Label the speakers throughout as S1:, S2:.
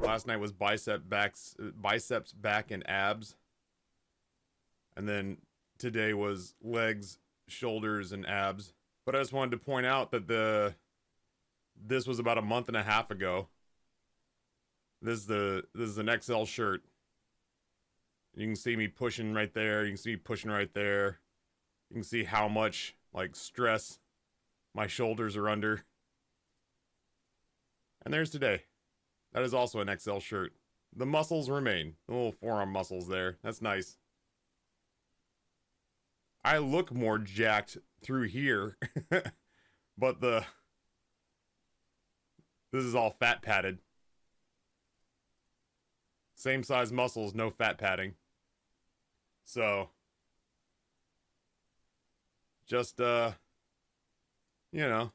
S1: last night was biceps, back, and abs. And then today was legs, shoulders, and abs. But I just wanted to point out that this was about a month and a half ago. This is an XL shirt. You can see me pushing right there. You can see me pushing right there. You can see how much, like, stress my shoulders are under. And there's today. That is also an XL shirt. The muscles remain. The little forearm muscles there. That's nice. I look more jacked through here. But this is all fat padded. Same size muscles, no fat padding. So, just, you know,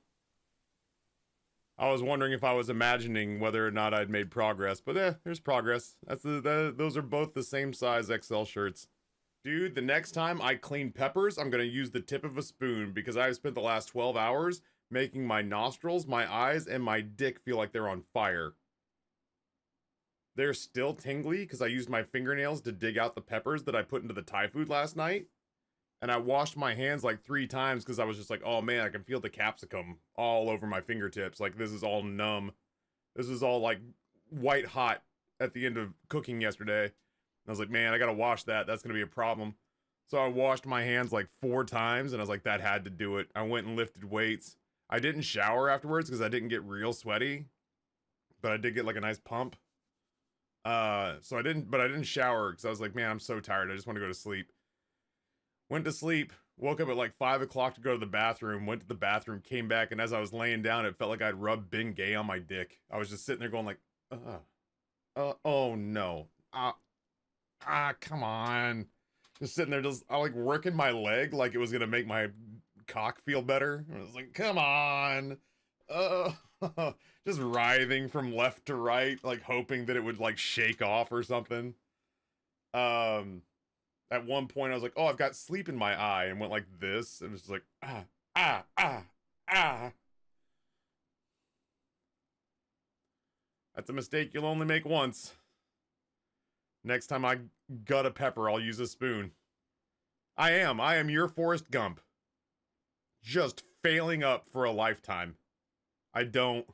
S1: I was wondering if I was imagining whether or not I'd made progress, but there's progress. Those are both the same size XL shirts. Dude, the next time I clean peppers, I'm gonna use the tip of a spoon because I've spent the last 12 hours making my nostrils, my eyes, and my dick feel like they're on fire. They're still tingly because I used my fingernails to dig out the peppers that I put into the Thai food last night. And I washed my hands like 3 times because I was just like, oh man, I can feel the capsicum all over my fingertips. Like, this is all numb. This is all like white hot at the end of cooking yesterday. And I was like, man, I gotta wash that. That's gonna be a problem. So I washed my hands like 4 times and I was like, that had to do it. I went and lifted weights. I didn't shower afterwards because I didn't get real sweaty. But I did get like a nice pump. I didn't shower because I was like, man, I'm so tired. I just want to go to sleep. Went to sleep, woke up at like 5 o'clock to go to the bathroom, went to the bathroom, came back, and as I was laying down, it felt like I'd rubbed Ben Gay on my dick. I was just sitting there going like, oh no. Come on. Just sitting there, I like working my leg like it was gonna make my cock feel better. I was like, come on. Just writhing from left to right, like hoping that it would like shake off or something. At one point I was like, oh, I've got sleep in my eye, and went like this, and it was just like, That's a mistake you'll only make once. Next time I gut a pepper, I'll use a spoon. I am your Forrest Gump. Just failing up for a lifetime. I don't.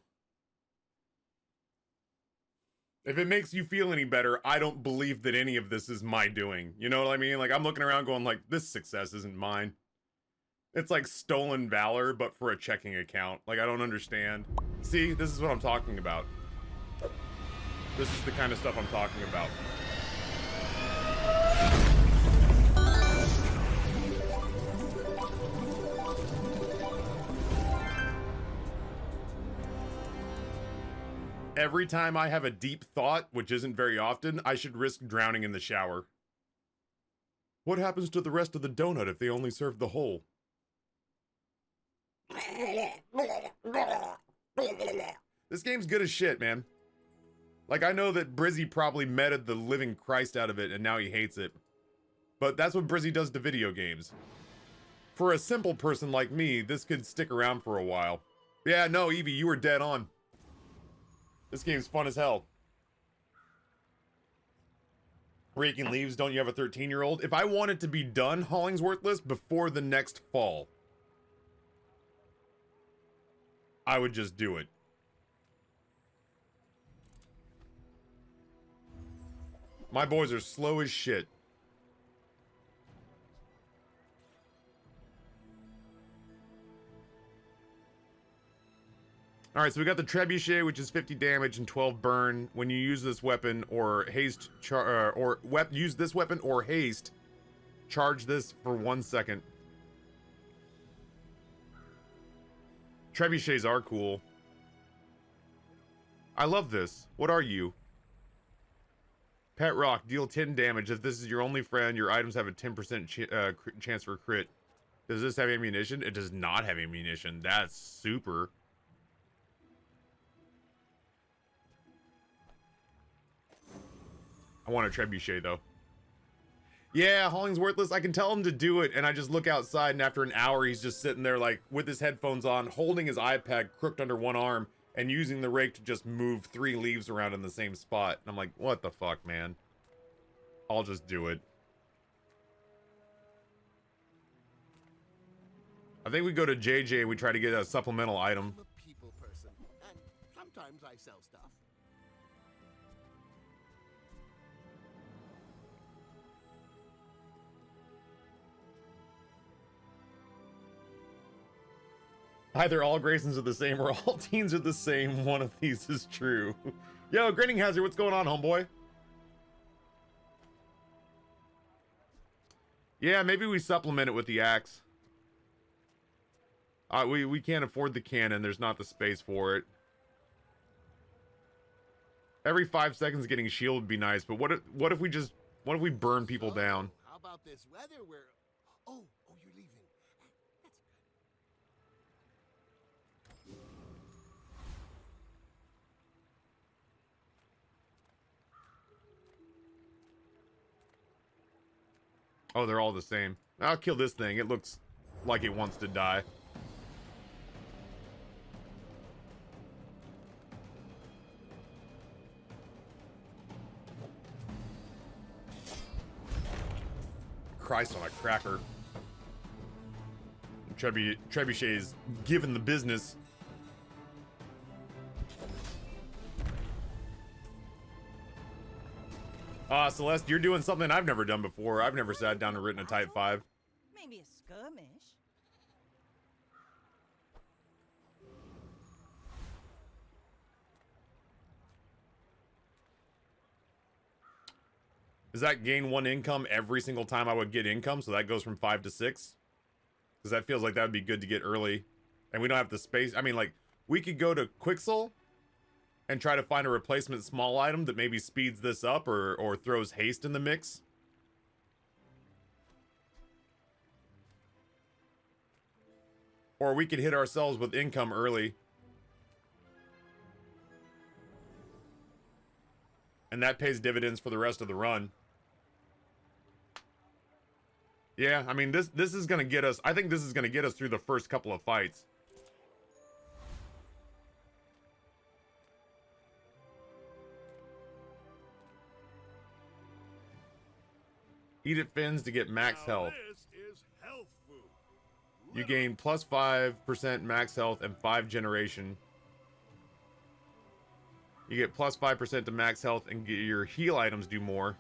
S1: If it makes you feel any better, I don't believe that any of this is my doing. You know what I mean? Like, I'm looking around going like, this success isn't mine. It's like stolen valor, but for a checking account. Like, I don't understand. See, this is what I'm talking about. This is the kind of stuff I'm talking about. Every time I have a deep thought, which isn't very often, I should risk drowning in the shower. What happens to the rest of the donut if they only serve the whole? This game's good as shit, man. Like, I know that Brizzy probably meted the living Christ out of it and now he hates it. But that's what Brizzy does to video games. For a simple person like me, this could stick around for a while. Yeah, no, Evie, you were dead on. This game's fun as hell. Raking leaves, don't you have a 13-year-old? If I want it to be done, Hollingsworthless, before the next fall, I would just do it. My boys are slow as shit. Alright, so we got the Trebuchet, which is 50 damage and 12 burn. When you use this weapon or haste, use this weapon or haste, charge this for 1 second. Trebuchets are cool. I love this. What are you? Pet Rock, deal 10 damage. If this is your only friend, your items have a 10% chance for crit. Does this have ammunition? It does not have ammunition. That's super. I want a Trebuchet, though. Yeah, Hollingsworthless, I can tell him to do it, and I just look outside, and after an hour, he's just sitting there, like, with his headphones on, holding his iPad crooked under one arm, and using the rake to just move 3 leaves around in the same spot. And I'm like, what the fuck, man? I'll just do it. I think we go to JJ and we try to get a supplemental item.
S2: I'm a people person, and sometimes I sell stuff.
S1: Either all Graysons are the same or all teens are the same. One of these is true. Yo, Grinning Hazard, what's going on, homeboy? Yeah, maybe we supplement it with the axe. We can't afford the cannon. There's not the space for it. Every 5 seconds getting a shield would be nice, but what if we burn people down?
S2: How about this weather where... Oh, you're leaving. That's good.
S1: Oh, they're all the same. I'll kill this thing. It looks like it wants to die. Christ on a cracker. Trebuchet's given the business. Celeste, you're doing something I've never done before. I've never sat down and written a Type 5.
S3: Maybe a skirmish.
S1: Does that gain 1 income every single time I would get income? So that goes from 5 to 6? Because that feels like that would be good to get early. And we don't have the space. I mean, like, we could go to Quixel and try to find a replacement small item that maybe speeds this up or throws haste in the mix. Or we could hit ourselves with income early. And that pays dividends for the rest of the run. Yeah, I mean, this is going to get us... I think this is going to get us through the first couple of fights. Eat it fins to get max health.
S2: This is health food.
S1: You gain plus 5% max health and 5 generation. You get plus 5% to max health and get your heal items do more.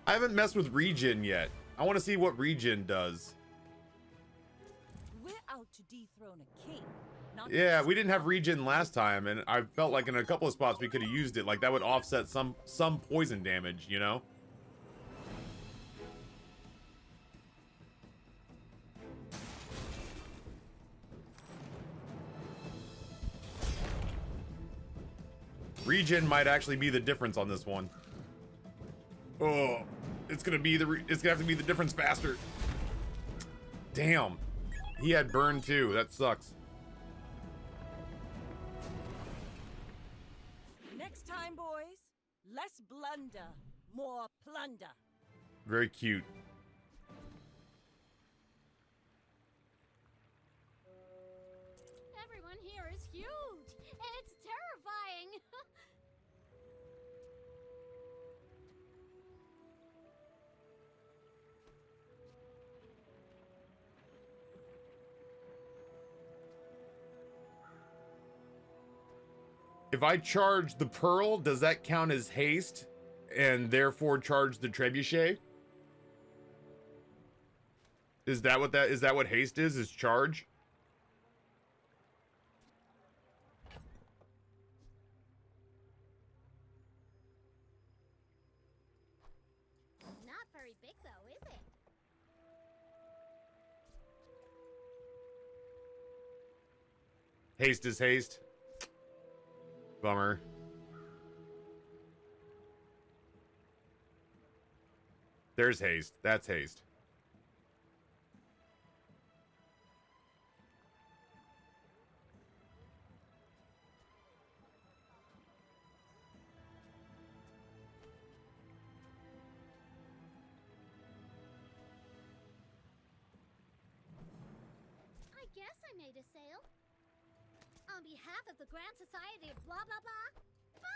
S1: I haven't messed with regen yet. I want to see what regen does.
S3: We're out to dethrone a king.
S1: Yeah, we didn't have regen last time, and I felt like in a couple of spots we could have used it. Like that would offset some poison damage, you know? Regen might actually be the difference on this one. Oh, it's gonna have to be the difference faster. Damn, he had burn too. That sucks.
S3: Next time, boys, less blunder, more plunder.
S1: Very cute.
S4: Everyone here is huge. It's terrifying.
S1: If I charge the pearl, does that count as haste and therefore charge the trebuchet? Is that what haste is? Is charge?
S4: Not very big though, is it?
S1: Haste is haste. Bummer. There's haste. That's haste.
S4: I made a sale. On behalf of the Grand Society of blah blah blah. Bye!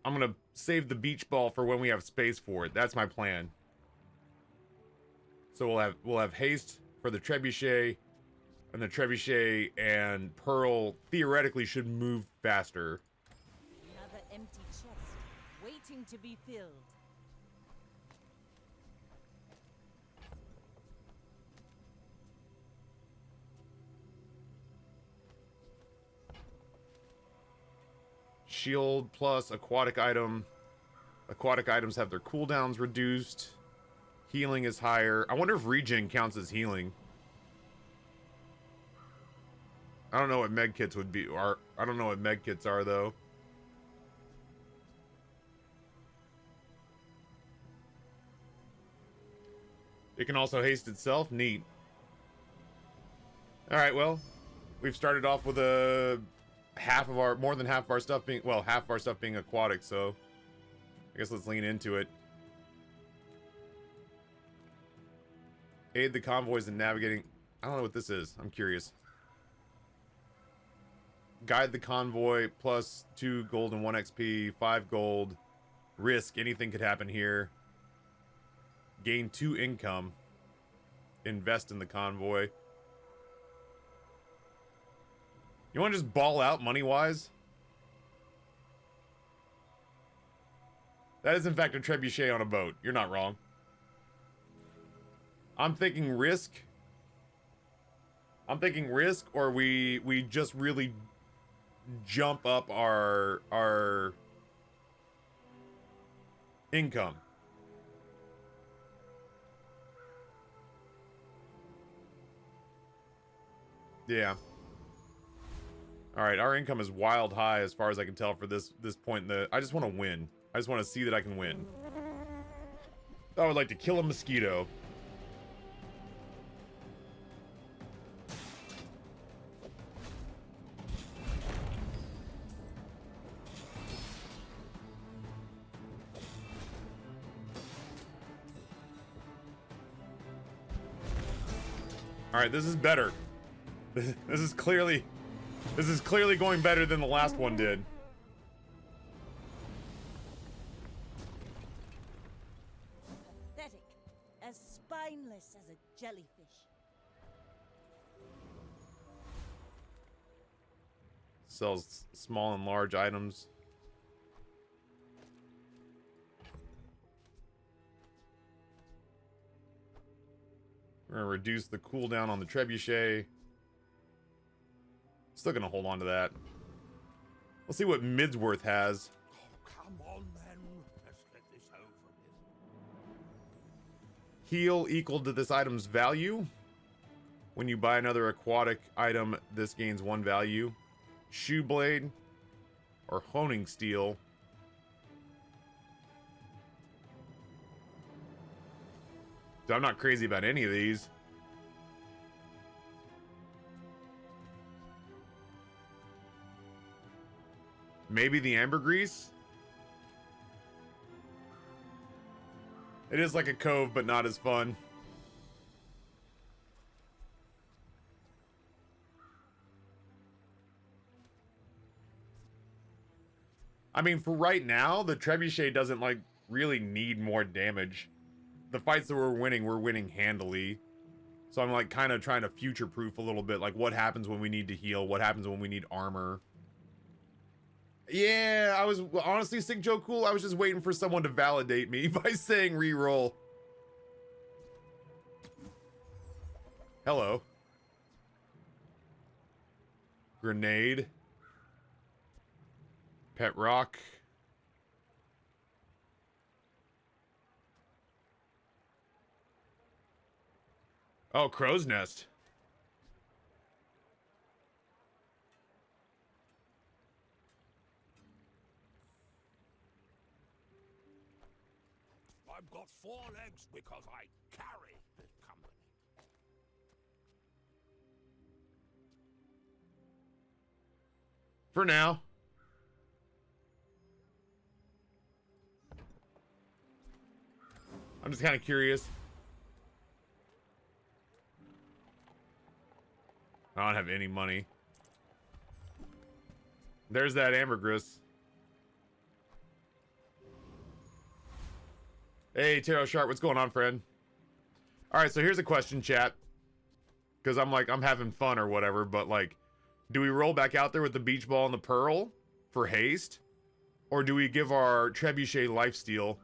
S1: I'm gonna save the beach ball for when we have space for it. That's my plan. So we'll have haste for the trebuchet, and the trebuchet and Pearl theoretically should move faster.
S3: Another empty chest, waiting to be filled.
S1: Shield plus aquatic item. Aquatic items have their cooldowns reduced. Healing is higher. I wonder if regen counts as healing. I don't know what medkits would be. Or I don't know what medkits are though. It can also haste itself. Neat. All right. Well, we've started off with more than half of our stuff being, well, half of our stuff being aquatic. So I guess let's lean into it. Aid the convoys in navigating. I don't know what this is. I'm curious. Guide the convoy plus 2 gold and 1 XP, 5 gold. Risk. Anything could happen here. Gain 2 income. Invest in the convoy. You want to just ball out money-wise? That is in fact a trebuchet on a boat. You're not wrong. I'm thinking risk. I'm thinking risk, or we just really jump up our income. Yeah. All right, our income is wild high as far as I can tell for this point in the. I just want to win. I just want to see that I can win. I would like to kill a mosquito. All right, this is better. This is clearly going better than the last one did.
S3: Pathetic, as spineless as a jellyfish.
S1: Sells small and large items. We're gonna reduce the cooldown on the trebuchet. Still gonna hold on to that. Let's see what Midsworth has.
S2: Oh, come on, then. Let's get this over with.
S1: Heal equal to this item's value. When you buy another aquatic item, this gains 1 value. Shoe blade or honing steel. I'm not crazy about any of these. Maybe the ambergris? It is like a cove, but not as fun. I mean, for right now, the trebuchet doesn't, like, really need more damage. The fights that we're winning handily. So I'm, like, kind of trying to future-proof a little bit. Like, what happens when we need to heal? What happens when we need armor? Yeah, I was honestly, Sick Joe Cool. I was just waiting for someone to validate me by saying reroll. Hello. Grenade. Pet rock. Oh, crow's nest.
S2: I've got 4 legs because I carry this company.
S1: For now. I'm just kind of curious. I don't have any money. There's that ambergris. Hey, Taro Sharp, what's going on, friend? Alright, so here's a question, chat. Because I'm having fun or whatever, but like, do we roll back out there with the beach ball and the pearl for haste? Or do we give our trebuchet lifesteal?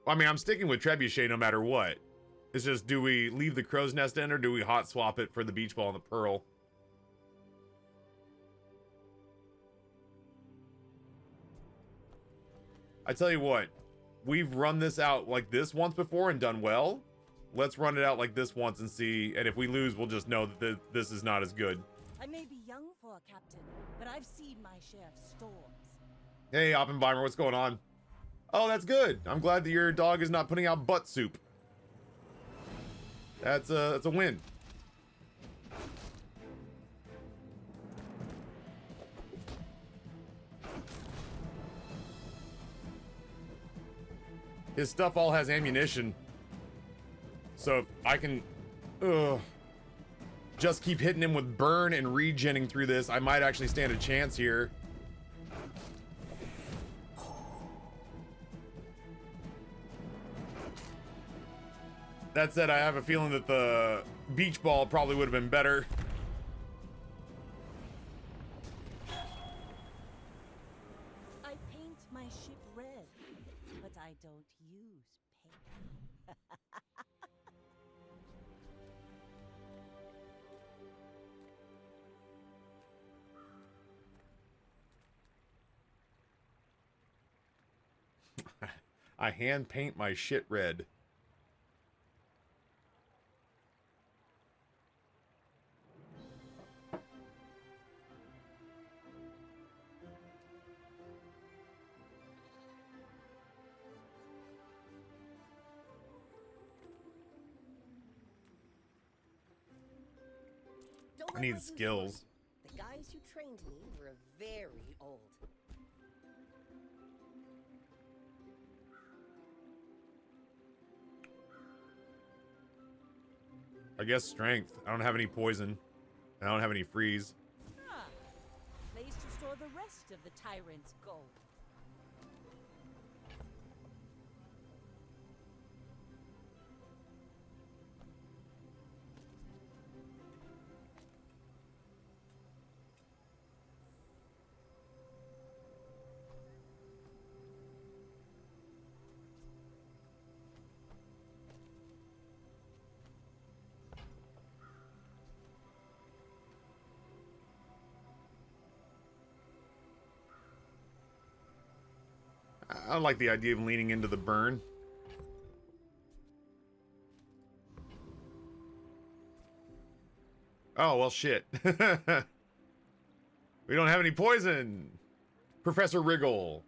S1: I mean, I'm sticking with trebuchet no matter what. It's just, do we leave the crow's nest in, or do we hot swap it for the beach ball and the pearl? I tell you what, we've run this out like this once before and done well. Let's run it out like this once and see, and if we lose, we'll just know that this is not as good.
S3: I may be young for a captain, but I've seen my share of storms.
S1: Hey, Oppenheimer, what's going on? Oh, that's good. I'm glad that your dog is not putting out butt soup. That's a win. His stuff all has ammunition. So if I can just keep hitting him with burn and regenning through this, I might actually stand a chance here. That said, I have a feeling that the beach ball probably would have been better.
S3: I paint my ship red, but I don't use paint.
S1: I hand paint my shit red.
S5: Don't
S1: I
S5: let
S1: need
S5: my youth
S1: skills.
S5: run. The guys who trained me were very old.
S1: I guess strength. I don't have any poison. I don't have any freeze.
S3: Ah, place to store the rest of the tyrant's gold.
S1: I don't like the idea of leaning into the burn. Oh, well, shit. We don't have any poison. Professor Wriggle.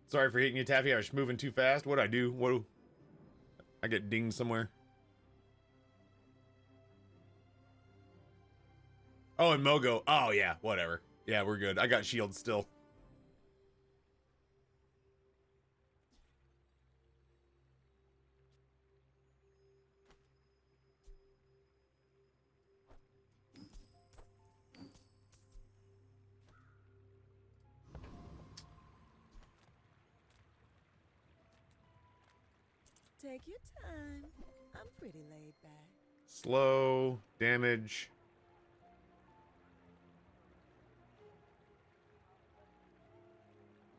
S1: Sorry for hitting you, Taffy. I was moving too fast. What'd I do? What? I get dinged somewhere. Oh, and Mogo. Oh, yeah. Whatever. Yeah, we're good. I got shields still.
S3: Take your time. I'm pretty laid back.
S1: Slow. Damage.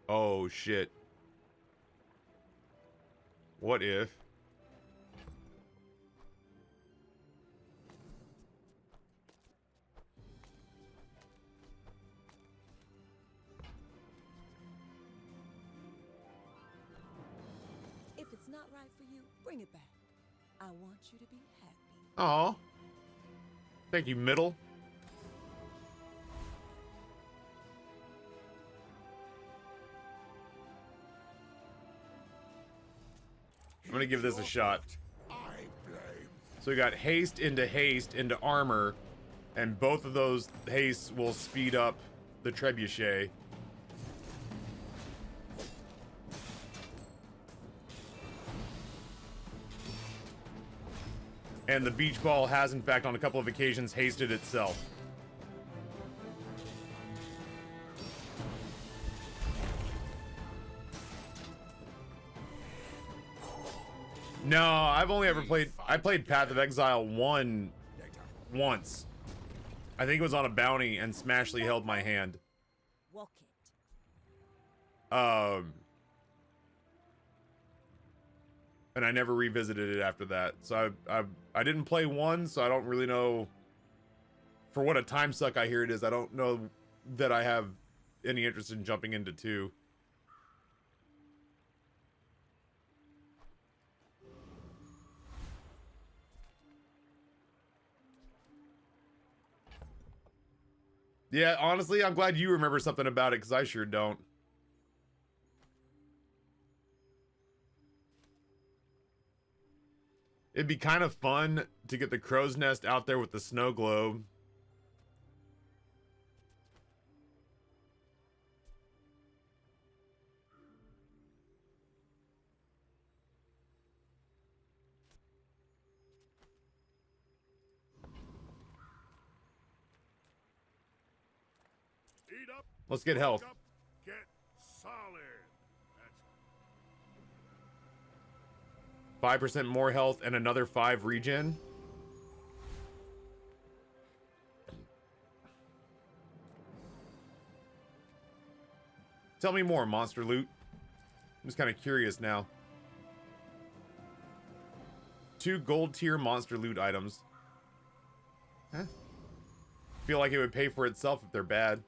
S1: Oh, shit. What if?
S3: If it's not right for you, bring it back. I want you to be happy.
S1: Aw. Thank you, middle. I'm gonna give this a shot.
S2: I blame.
S1: So we got haste into armor, and both of those hastes will speed up the trebuchet. And the beach ball has, in fact, on a couple of occasions, hasted itself. No, I've only ever played... I played Path of Exile 1 once. I think it was on a bounty, and Smashley held my hand.
S3: Walk it.
S1: And I never revisited it after that. So I didn't play 1, so I don't really know... For what a time suck I hear it is, I don't know that I have any interest in jumping into 2. Yeah, honestly, I'm glad you remember something about it, because I sure don't. It'd be kind of fun to get the crow's nest out there with the snow globe.
S2: Eat up.
S1: Let's get health.
S2: Wake up, get solid. That's
S1: 5% more health and another 5 regen. Tell me more, monster loot. I'm just kind of curious now. 2 gold tier monster loot items. Huh? Feel like it would pay for itself if they're bad.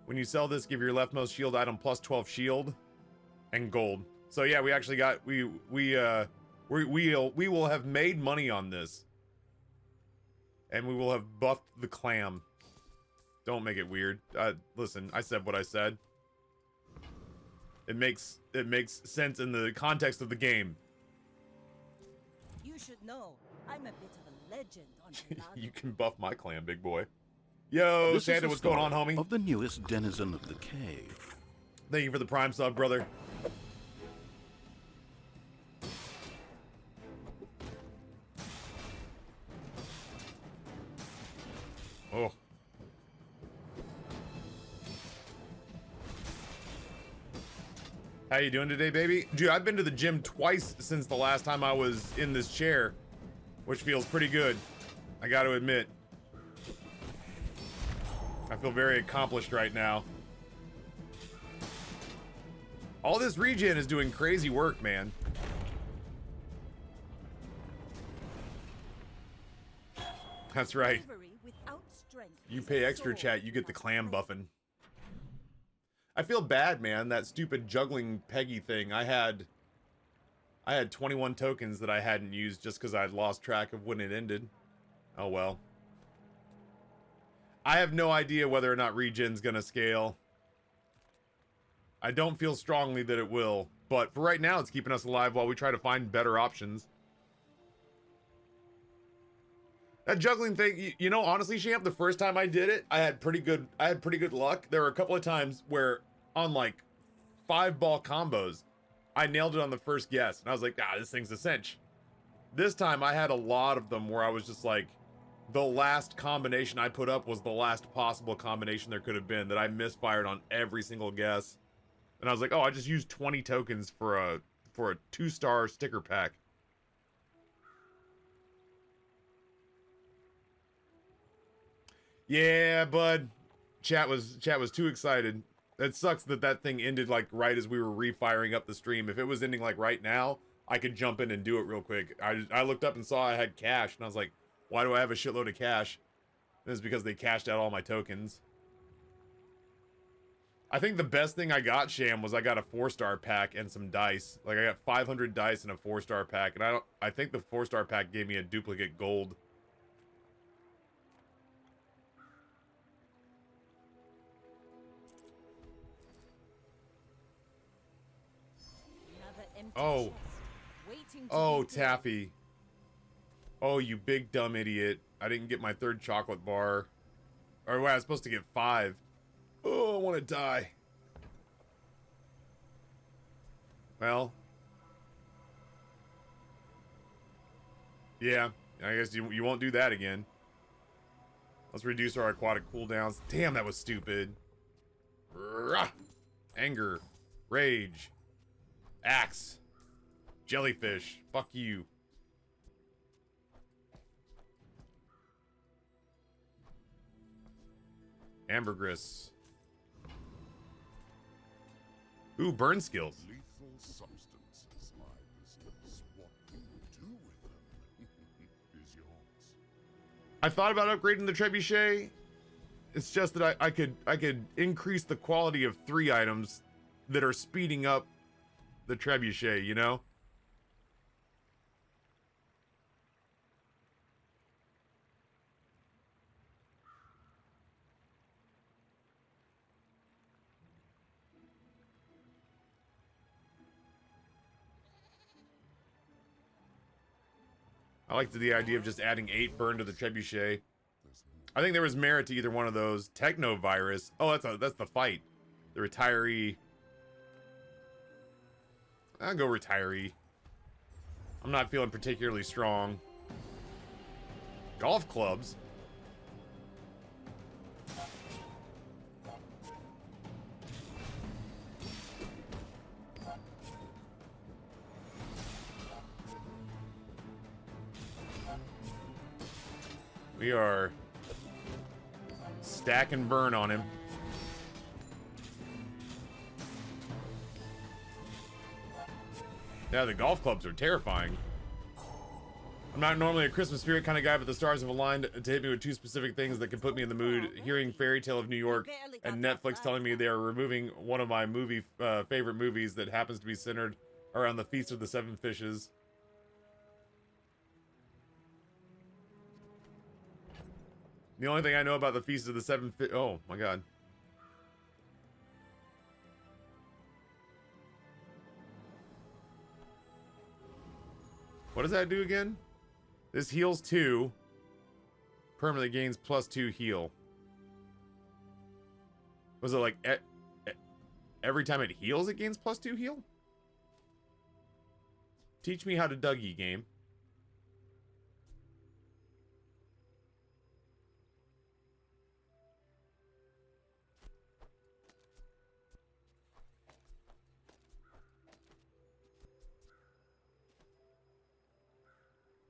S1: When you sell this, give your leftmost shield item plus 12 shield and gold. So yeah, we actually got we will have made money on this. And we will have buffed the clam. Don't make it weird. Listen, I said what I said. It makes sense in the context of the game.
S3: You should know, I'm a bit of a legend on Gelato.
S1: You can buff my clam, big boy. Yo,
S6: This is
S1: Santa,
S6: a
S1: what's going on,
S6: story
S1: homie?
S6: Of the newest denizen of the cave.
S1: Thank you for the prime sub, brother. Oh. How you doing today, baby? Dude, I've been to the gym twice since the last time I was in this chair, which feels pretty good. I got to admit. I feel very accomplished right now. All this regen is doing crazy work, man. That's right.
S3: Bravery without strength
S1: You
S3: is
S1: pay
S3: a
S1: extra,
S3: sword
S1: chat, you get the
S3: without
S1: clam
S3: blade.
S1: buffing. I feel bad, man. That stupid juggling Peggy thing. I had 21 tokens that I hadn't used just because I'd lost track of when it ended. Oh well. I have no idea whether or not regen's gonna scale. I don't feel strongly that it will, but for right now, it's keeping us alive while we try to find better options. That juggling thing, you know, honestly, Champ, the first time I did it, I had pretty good luck. There were a couple of times where on like 5-ball combos, I nailed it on the first guess, and I was like, ah, this thing's a cinch. This time I had a lot of them where I was just like, the last combination I put up was the last possible combination there could have been that I misfired on every single guess. And I was like, oh, I just used 20 tokens for a 2-star sticker pack. Yeah, bud. Chat was too excited. It sucks that thing ended like right as we were refiring up the stream. If it was ending like right now, I could jump in and do it real quick. I looked up and saw I had cash, and I was like, why do I have a shitload of cash? And it's because they cashed out all my tokens. I think the best thing I got, Sham, was I got a 4-star pack and some dice. Like, I got 500 dice in a 4-star pack, and I think the 4-star pack gave me a duplicate gold.
S3: Another empty
S1: Oh.
S3: chest, waiting to
S1: Oh,
S3: be filled.
S1: Taffy. Oh, you big dumb idiot. I didn't get my 3rd chocolate bar. Or, wait, I was supposed to get 5. Oh, I want to die. Well. Yeah, I guess you won't do that again. Let's reduce our aquatic cooldowns. Damn, that was stupid. Rah! Anger. Rage. Axe. Jellyfish. Fuck you. Ambergris. Ooh, burn skills.
S2: Lethal substances, my business. What you do with them is yours.
S1: I thought about upgrading the trebuchet. It's just that I could increase the quality of 3 items that are speeding up the trebuchet, you know? I liked the idea of just adding 8 burn to the trebuchet. I think there was merit to either one of those. Techno virus. Oh, that's the fight. The retiree. I'll go retiree. I'm not feeling particularly strong. Golf clubs. We are stack and burn on him. Yeah, the golf clubs are terrifying. I'm not normally a Christmas spirit kind of guy, but the stars have aligned to hit me with 2 specific things that can put me in the mood. Hearing Fairy Tale of New York and Netflix telling me they are removing one of my favorite movies that happens to be centered around the Feast of the 7 Fishes. The only thing I know about the Feast of the 7 Fishes... Oh, my God. What does that do again? This heals 2. Permanently gains +2 heal. Was it like... every time it heals, it gains +2 heal? Teach me how to Dougie, game.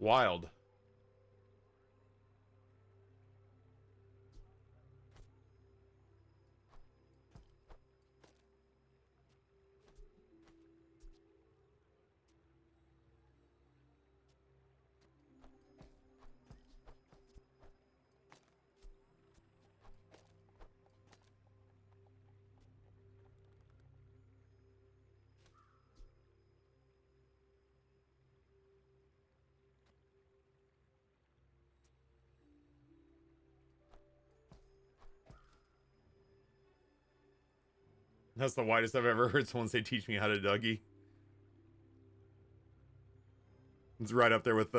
S1: Wild. That's the widest I've ever heard someone say, teach me how to Dougie. It's right up there with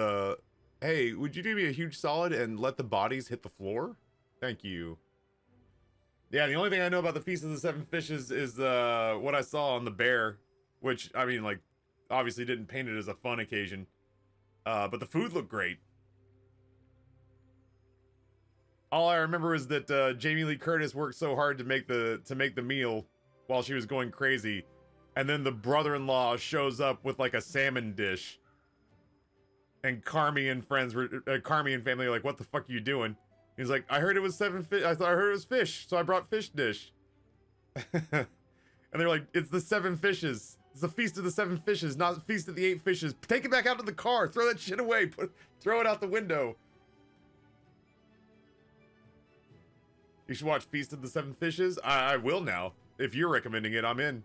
S1: hey, would you do me a huge solid and let the bodies hit the floor? Thank you. Yeah, the only thing I know about the Feast of the 7 Fishes is what I saw on the bear, which, I mean, like, obviously didn't paint it as a fun occasion. But the food looked great. All I remember is that Jamie Lee Curtis worked so hard to make the meal while she was going crazy, and then the brother-in-law shows up with like a salmon dish, and Carmi and family are like, "What the fuck are you doing?" He's like, "I heard it was 7 fish. I heard it was fish, so I brought fish dish." And they're like, "It's the 7 fishes. It's the Feast of the 7 Fishes, not the Feast of the 8 Fishes. Take it back out to the car. Throw that shit away. Throw it out the window." You should watch Feast of the 7 Fishes. I will now. if you're recommending it, I'm in.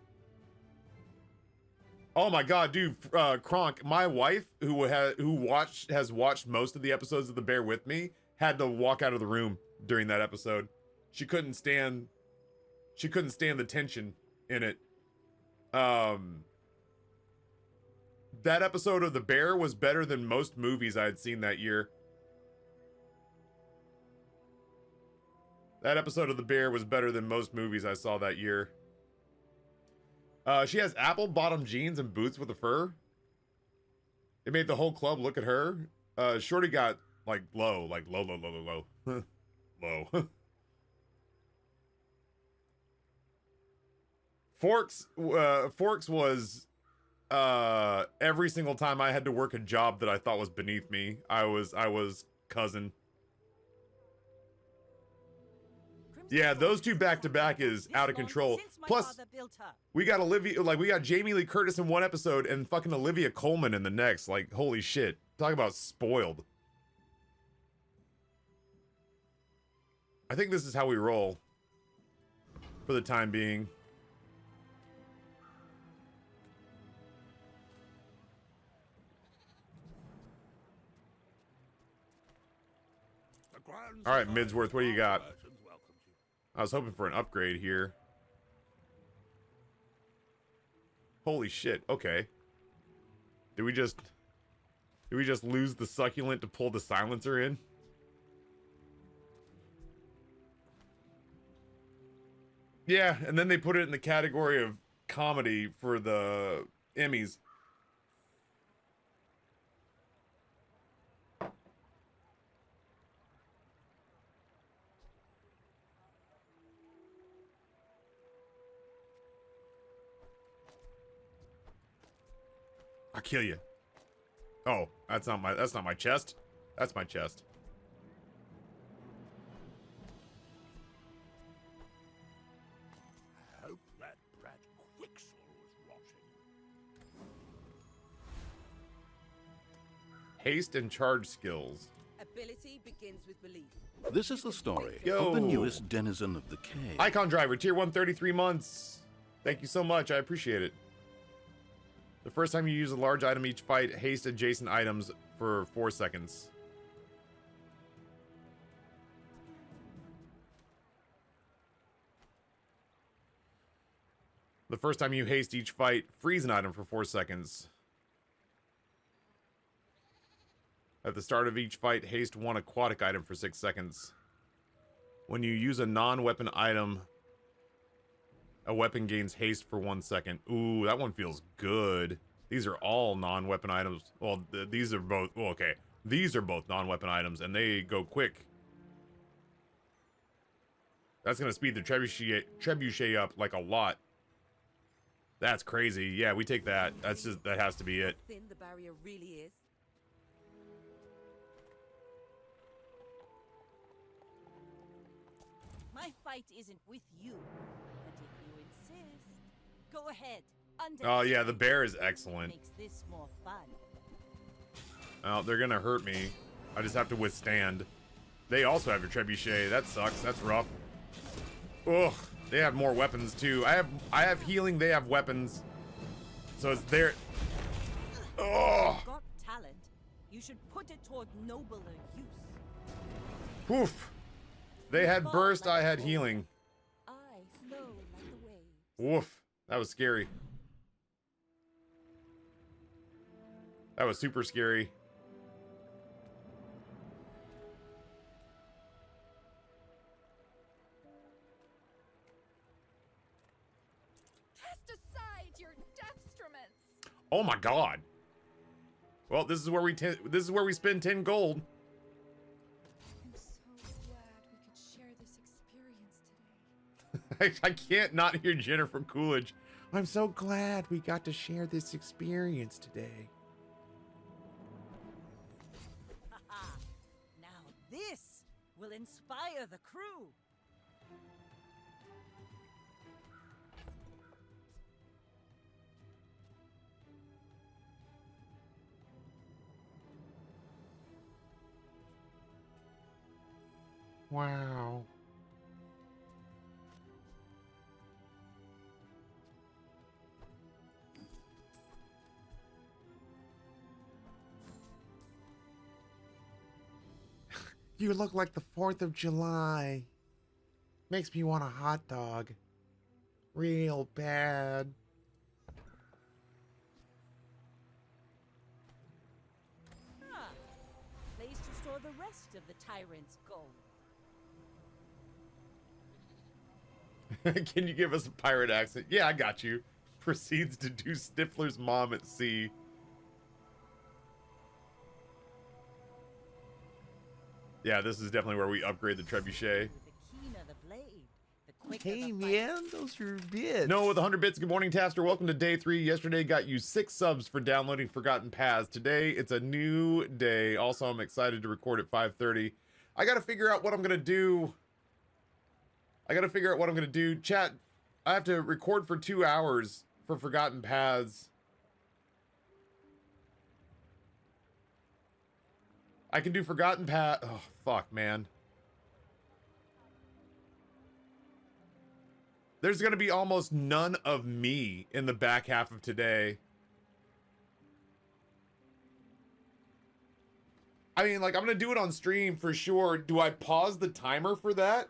S1: Oh my god, dude, Kronk, my wife, who has watched most of the episodes of The Bear with me, had to walk out of the room during that episode. She couldn't stand the tension in it. That episode of The Bear was better than most movies I had seen that year. That episode of The Bear was better than most movies I saw that year. She has apple bottom jeans and boots with a fur. It made the whole club look at her. Shorty got like low. Low. Forks was every single time I had to work a job that I thought was beneath me. I was cousin. Yeah, those two back to back is out of control. Plus, we got Olivia, like we got Jamie Lee Curtis in one episode and fucking Olivia Colman in the next. Like, holy shit. Talk about spoiled. I think this is how we roll for the time being. All right, Midsworth, what do you got? I was hoping for an upgrade here. Holy shit, okay. Did we just lose the succulent to pull the silencer in? Yeah, and then they put it in the category of comedy for the Emmys. I'll kill you. Oh, that's not my chest. That's my chest.
S2: I hope that brat Guessr was watching.
S1: Haste and charge skills.
S5: Ability begins with belief.
S6: This is the story
S1: Yo.
S6: of the newest denizen of the cave.
S1: Icon driver, tier 133 months. Thank you so much. I appreciate it. The first time you use a large item each fight, haste adjacent items for 4 seconds. The first time you haste each fight, freeze an item for 4 seconds. At the start of each fight, haste one aquatic item for 6 seconds. When you use a non-weapon item, a weapon gains haste for 1 second. Ooh, that one feels good. These are all non-weapon items. Well, these are both... Well, okay. These are both non-weapon items, and they go quick. That's going to speed the trebuchet up, like, a lot. That's crazy. Yeah, we take that. That's just... That has to be it.
S5: Thin the barrier really is.
S3: My fight isn't with you, but if you insist, go ahead.
S1: Oh yeah, the bear is excellent.
S3: Makes this more fun.
S1: Oh, they're gonna hurt me. I just have to withstand. They also have a trebuchet. That sucks. That's rough. Ugh. They have more weapons too. I have healing. They have weapons. So it's their. Oh.
S3: Got talent. You should put it toward nobler use.
S1: Poof. They had burst. I had healing.
S3: I flow like the waves.
S1: Woof. That was scary. That was super scary.
S4: Cast aside your destruments.
S1: Oh my god. Well, this is where we spend 10 gold.
S4: I'm so glad we could share this experience today.
S1: I can't not hear Jennifer Coolidge. I'm so glad we got to share this experience today.
S3: Haha. Now this will inspire the crew.
S1: Wow. You look like the 4th of July. Makes me want a hot dog. Real bad.
S3: Ah, place to store the rest of the tyrant's gold.
S1: Can you give us a pirate accent? Yeah, I got you. Proceeds to do Stifler's mom at sea. Yeah, this is definitely where we upgrade the trebuchet.
S3: With the keener the blade, the quicker
S7: Hey,
S3: the fight.
S7: man, those are bits.
S1: No, with 100 bits. Good morning, Taster. Welcome to day 3. Yesterday got you 6 subs for downloading Forgotten Paths. Today, it's a new day. Also, I'm excited to record at 5:30. I gotta figure out what I'm gonna do. Chat, I have to record for 2 hours for Forgotten Paths. I can do Forgotten Paths. Oh, fuck, man. There's going to be almost none of me in the back half of today. I mean, like, I'm going to do it on stream for sure. Do I pause the timer for that?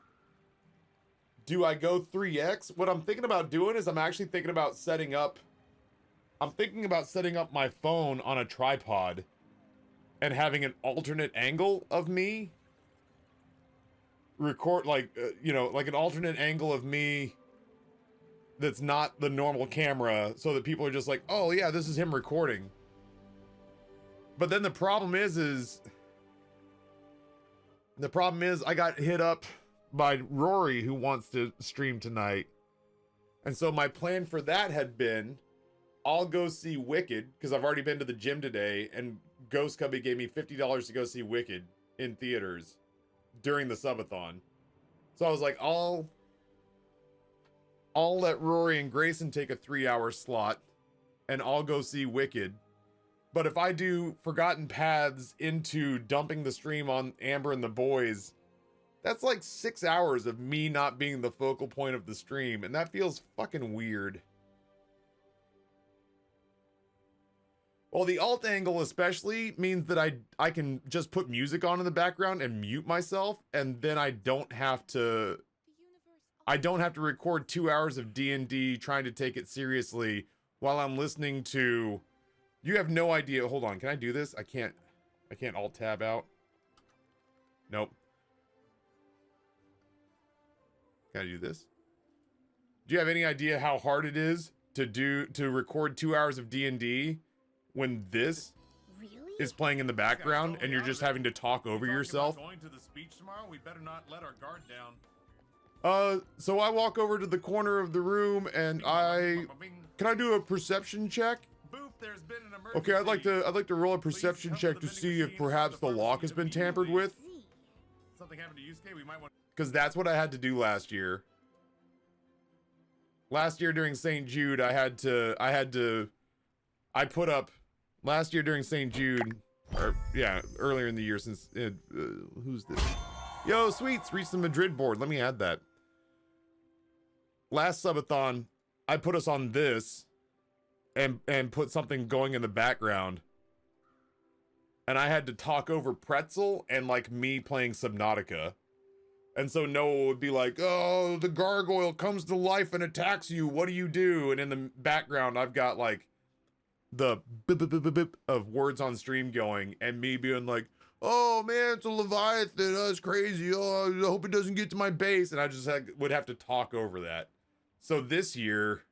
S1: Do I go 3x? What I'm thinking about doing is I'm actually thinking about setting up... I'm thinking about setting up my phone on a tripod and having an alternate angle of me. Record, like, you know, like an alternate angle of me that's not the normal camera, so that people are just like, oh yeah, this is him recording. But then the problem is I got hit up by Rory, who wants to stream tonight. And so my plan for that had been, I'll go see Wicked, because I've already been to the gym today, and Ghost Cubby gave me $50 to go see Wicked in theaters during the subathon. So I was like, I'll let Rory and Grayson take a 3-hour slot, and I'll go see Wicked. But if I do Forgotten Paths into dumping the stream on Amber and the boys, that's like 6 hours of me not being the focal point of the stream, and that feels fucking weird. Well, the alt angle especially means that I can just put music on in the background and mute myself, and then I don't have to record 2 hours of D&D trying to take it seriously while I'm listening to... You have no idea. Hold on, can I do this? I can't alt tab out. Nope. Can I do this? Do you have any idea how hard it is to record 2 hours of D&D when this is playing in the background and you're just having to talk over yourself?
S8: Going to the speech tomorrow, we better not let our guard down.
S1: So I walk over to the corner of the room and can I do a perception check?
S8: Boof, there's been an emergency.
S1: Okay, I'd like to roll a perception check to see if perhaps the lock has been tampered with.
S8: Something happened to Yusuke, we might want...
S1: Because that's what I had to do last year. Last year during St. Jude, last year during St. Jude, or yeah, earlier in the year since, who's this? Yo, Sweets, reached the Madrid board. Let me add that. Last subathon, I put us on this and put something going in the background. And I had to talk over Pretzel and like me playing Subnautica. And so Noah would be like, oh, the gargoyle comes to life and attacks you. What do you do? And in the background, I've got like the bip, bip, bip, bip, bip of words on stream going, and me being like, oh man, it's a Leviathan. Oh, it's crazy. Oh, I hope it doesn't get to my base. And I just would have to talk over that. So this year,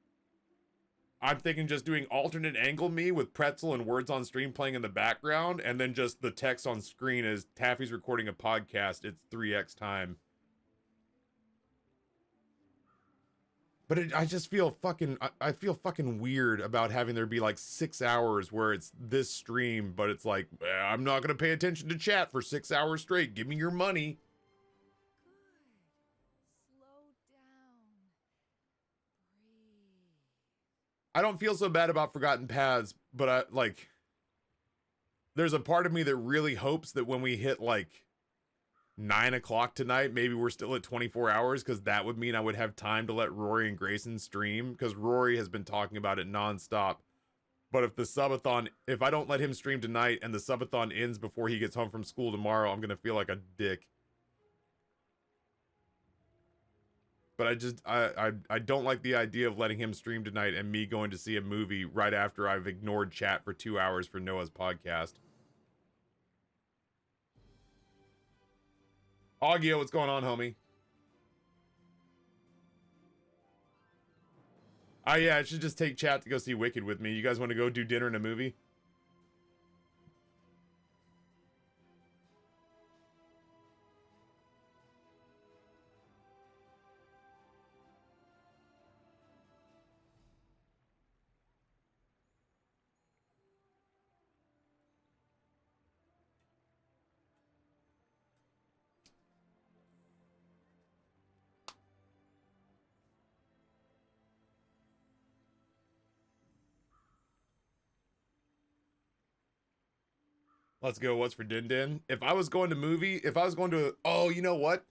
S1: I'm thinking just doing alternate angle me with Pretzel and words on stream playing in the background, and then just the text on screen as Taffy's recording a podcast. It's 3x time. But I just feel fucking, I feel fucking weird about having there be like 6 hours where it's this stream, but it's like, I'm not going to pay attention to chat for 6 hours straight. Give me your money.
S4: Good. Slow down. Breathe.
S1: I don't feel so bad about Forgotten Paths, but there's a part of me that really hopes that when we hit like 9 o'clock tonight, maybe we're still at 24 hours, because that would mean I would have time to let Rory and Grayson stream, because Rory has been talking about it nonstop. But if the subathon, if I don't let him stream tonight and the subathon ends before he gets home from school tomorrow, I'm gonna feel like a dick. But I don't like the idea of letting him stream tonight and me going to see a movie right after I've ignored chat for 2 hours for Noah's podcast. Augio, what's going on, homie? Yeah, I should just take chat to go see Wicked with me. You guys want to go do dinner and a movie? Let's go. What's for Din Din? If I was going to, oh, you know what?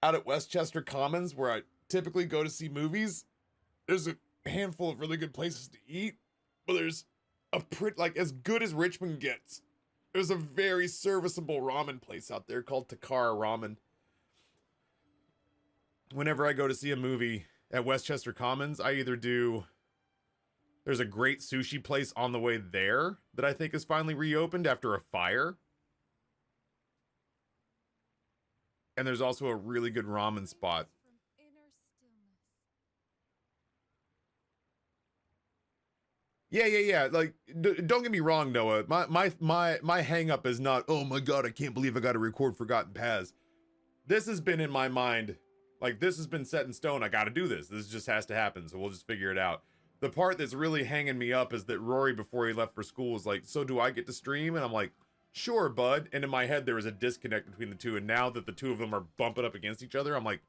S1: Out at Westchester Commons, where I typically go to see movies, there's a handful of really good places to eat, but there's like as good as Richmond gets. There's a very serviceable ramen place out there called Takara Ramen. Whenever I go to see a movie at Westchester Commons, I either do... There's a great sushi place on the way there that I think is finally reopened after a fire. And there's also a really good ramen spot. Yeah. Like, don't get me wrong, Noah. My hang up is not, oh my god, I can't believe I got to record Forgotten Paths. This has been in my mind. Like, this has been set in stone. I got to do this. This just has to happen. So we'll just figure it out. The part that's really hanging me up is that Rory, before he left for school, was like, so do I get to stream? And I'm like, sure, bud. And in my head, there was a disconnect between the two. And now that the two of them are bumping up against each other, I'm like,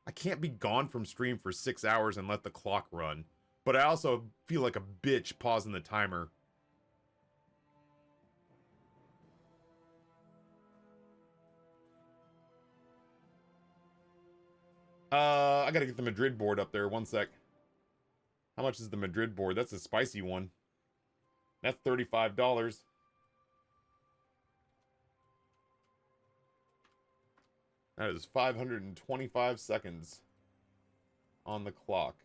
S1: I can't be gone from stream for 6 hours and let the clock run. But I also feel like a bitch pausing the timer. I gotta get the Madrid board up there. One sec. How much is the Madrid board? That's a spicy one. That's $35. That is 525 seconds on the clock.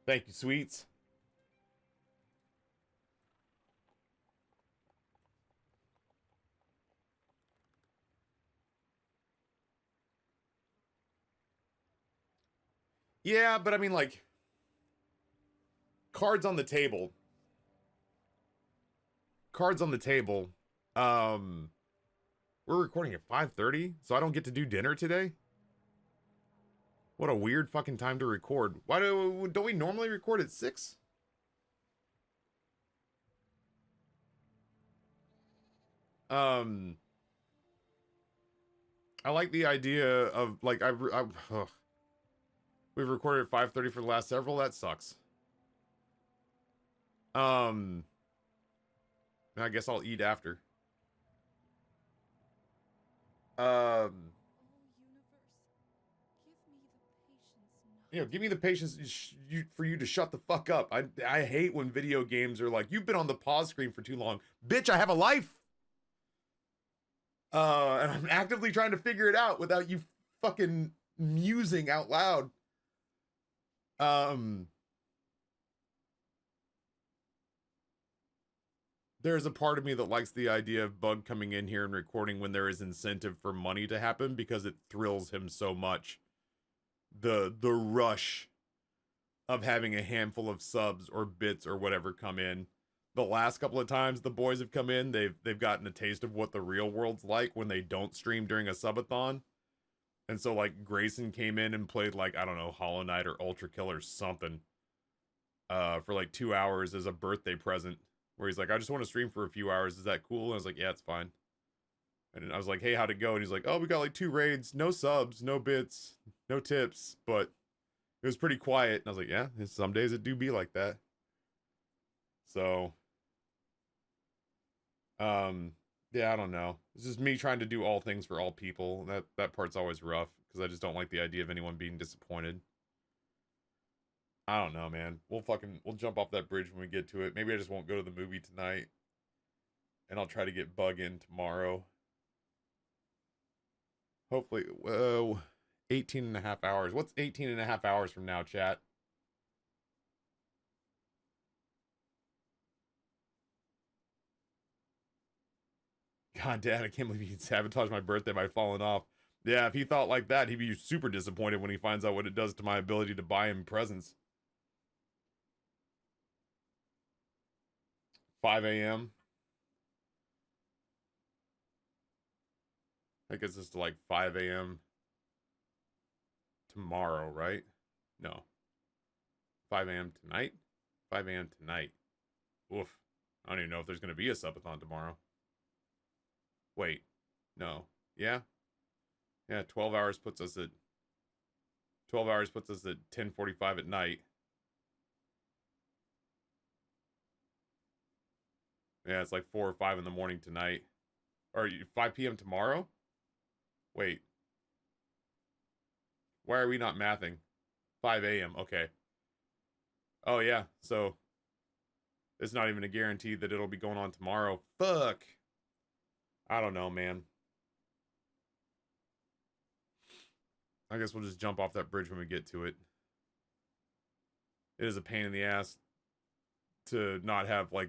S1: Thank you, sweets. Yeah, but I mean, like, cards on the table. Cards on the table. We're recording at 5:30, so I don't get to do dinner today? What a weird fucking time to record. Why don't we normally record at 6? I like the idea of, like, we've recorded at 5:30 for the last several. That sucks. I guess I'll eat after. Give me the patience for you to shut the fuck up. I hate when video games are like, you've been on the pause screen for too long. Bitch, I have a life! And I'm actively trying to figure it out without you fucking musing out loud. There's a part of me that likes the idea of Bug coming in here and recording when there is incentive for money to happen because it thrills him so much. The rush of having a handful of subs or bits or whatever come in. The last couple of times the boys have come in, they've gotten a taste of what the real world's like when they don't stream during a subathon. And so, like, Grayson came in and played, like, I don't know, Hollow Knight or Ultra Kill or something. For like 2 hours as a birthday present. Where he's like, I just want to stream for a few hours. Is that cool? And I was like, yeah, it's fine. And I was like, hey, how'd it go? And he's like, oh, we got like 2 raids, no subs, no bits, no tips, but it was pretty quiet. And I was like, yeah, some days it do be like that. So, yeah, I don't know. It's just me trying to do all things for all people. That part's always rough because I just don't like the idea of anyone being disappointed. I don't know, man. We'll jump off that bridge when we get to it. Maybe I just won't go to the movie tonight. And I'll try to get Bug in tomorrow. Hopefully, 18 and a half hours. What's 18 and a half hours from now, chat? God damn, I can't believe he sabotaged my birthday by falling off. Yeah, if he thought like that, he'd be super disappointed when he finds out what it does to my ability to buy him presents. 5 a.m. I guess it's to like 5 a.m. tomorrow, right? No. 5 a.m. tonight? 5 a.m. tonight. Oof. I don't even know if there's going to be a subathon tomorrow. Wait. No. Yeah? Yeah, 12 hours puts us at 10:45 at night. Yeah, it's like 4 or 5 in the morning tonight. Or 5 p.m. tomorrow? Wait. Why are we not mathing? 5 a.m. Okay. Oh, yeah. So, it's not even a guarantee that it'll be going on tomorrow. Fuck. I don't know, man. I guess we'll just jump off that bridge when we get to it. It is a pain in the ass to not have, like...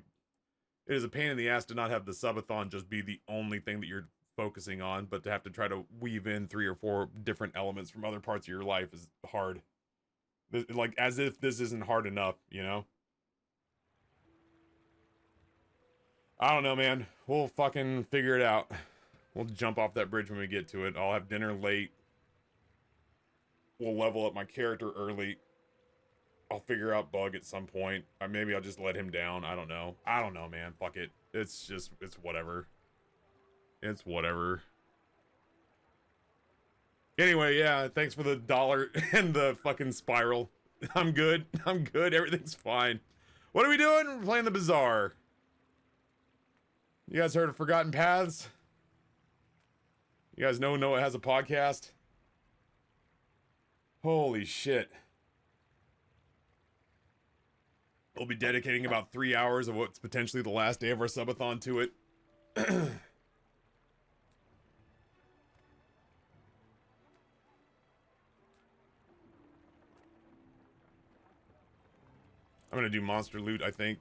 S1: It is a pain in the ass to not have the subathon just be the only thing that you're focusing on, but to have to try to weave in 3 or 4 different elements from other parts of your life is hard. Like, as if this isn't hard enough, you know? I don't know, man. We'll fucking figure it out. We'll jump off that bridge when we get to it. I'll have dinner late. We'll level up my character early. I'll figure out Bug at some point. Or maybe I'll just let him down. I don't know. I don't know, man. Fuck it. It's whatever. It's whatever. Anyway, yeah, thanks for the $1 and the fucking spiral. I'm good. I'm good. Everything's fine. What are we doing? We're playing the Bazaar. You guys heard of Forgotten Paths? You guys know Noah has a podcast? Holy shit. We'll be dedicating about 3 hours of what's potentially the last day of our subathon to it. I'm gonna do monster loot, I think.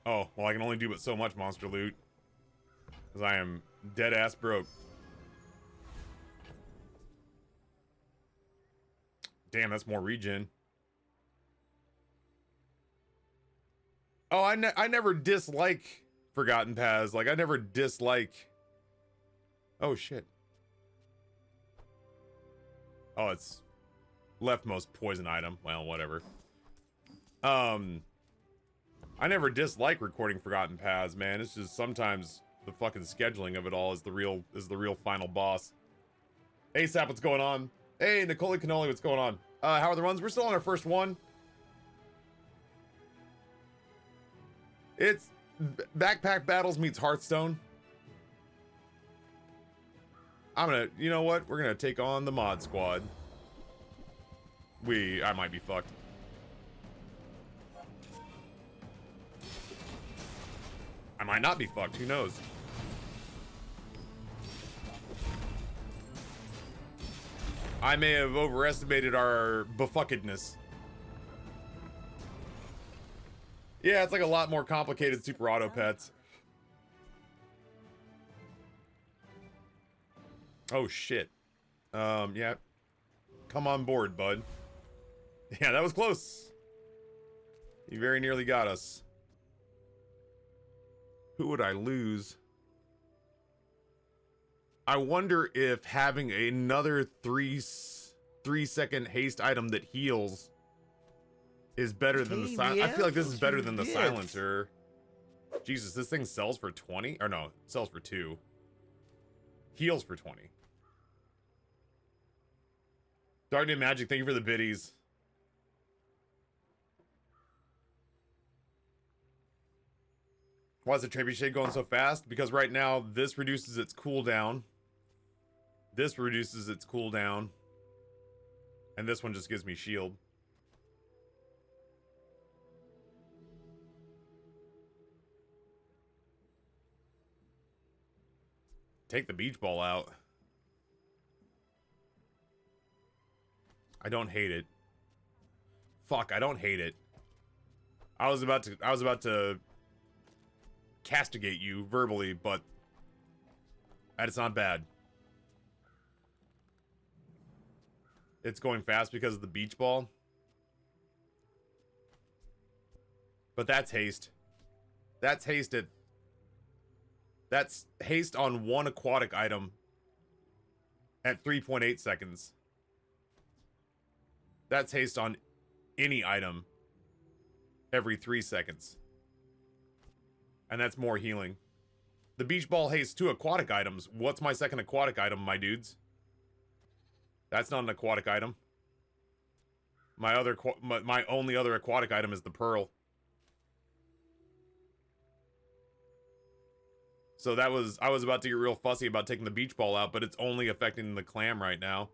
S1: Oh, well, I can only do but so much monster loot. Because I am dead ass broke. Damn, that's more regen. Oh, I never dislike Forgotten Paths. Like, I never dislike... Oh, shit. Oh, it's leftmost poison item. Well, whatever. I never dislike recording Forgotten Paths, man. It's just sometimes the fucking scheduling of it all is the real final boss. ASAP, what's going on? Hey, Nicole Cannoli, what's going on? How are the runs? We're still on our first one. It's Backpack Battles meets Hearthstone. You know what? We're gonna take on the mod squad. I might be fucked. I might not be fucked, who knows? I may have overestimated our befuckedness. Yeah, it's like a lot more complicated super auto pets. Oh shit. Yeah. Come on board, bud. Yeah, that was close. You very nearly got us. Who would I lose? I wonder if having another 3-second haste item that heals is better than the silencer. I feel like this is better than the silencer. Jesus, this thing sells for 20? Or no, it sells for 2. Heals for 20. Dark Magic, thank you for the biddies. Why is the trebuchet going so fast? Because right now, this reduces its cooldown. This reduces its cooldown. And this one just gives me shield. take the beach ball out. I don't hate it. Fuck, I don't hate it. I was about to castigate you verbally, but it's not bad. It's going fast because of the beach ball. But that's haste. That's haste That's haste on one aquatic item at 3.8 seconds. That's haste on any item every 3 seconds. And that's more healing. The beach ball haste 2 aquatic items. What's my second aquatic item, my dudes? That's not an aquatic item. My only other aquatic item is the pearl. So I was about to get real fussy about taking the beach ball out, but it's only affecting the clam right now.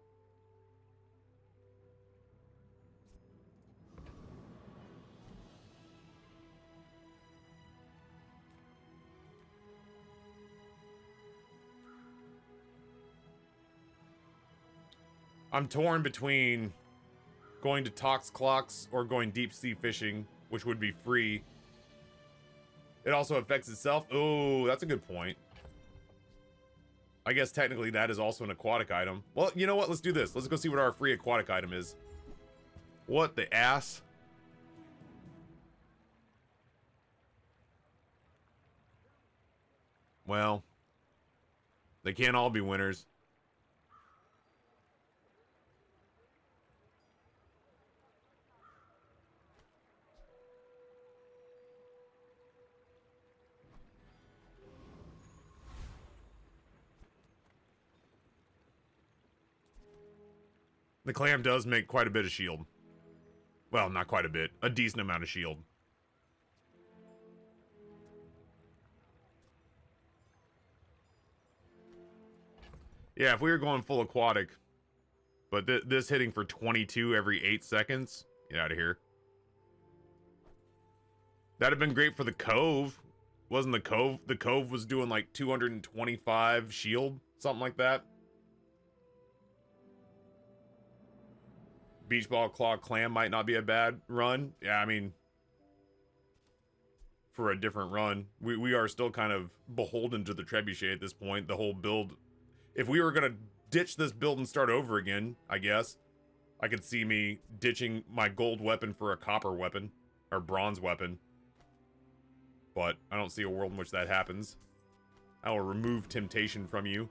S1: I'm torn between going to Tox Clocks or going deep sea fishing, which would be free. It also affects itself. Oh, that's a good point. I guess technically that is also an aquatic item. Well, you know what? Let's do this. Let's go see what our free aquatic item is. What the ass? Well, they can't all be winners. The clam does make quite a bit of shield. Well, not quite a bit. A decent amount of shield. Yeah, if we were going full aquatic, but this hitting for 22 every 8 seconds, get out of here. That'd have been great for the Cove. Wasn't the Cove? The Cove was doing like 225 shield, something like that. Beach ball, claw, clam might not be a bad run. Yeah, I mean, for a different run, we are still kind of beholden to the trebuchet at this point. The whole build, if we were gonna ditch this build and start over again, I guess I could see me ditching my gold weapon for a copper weapon or bronze weapon. But I don't see a world in which that happens. I will remove temptation from you.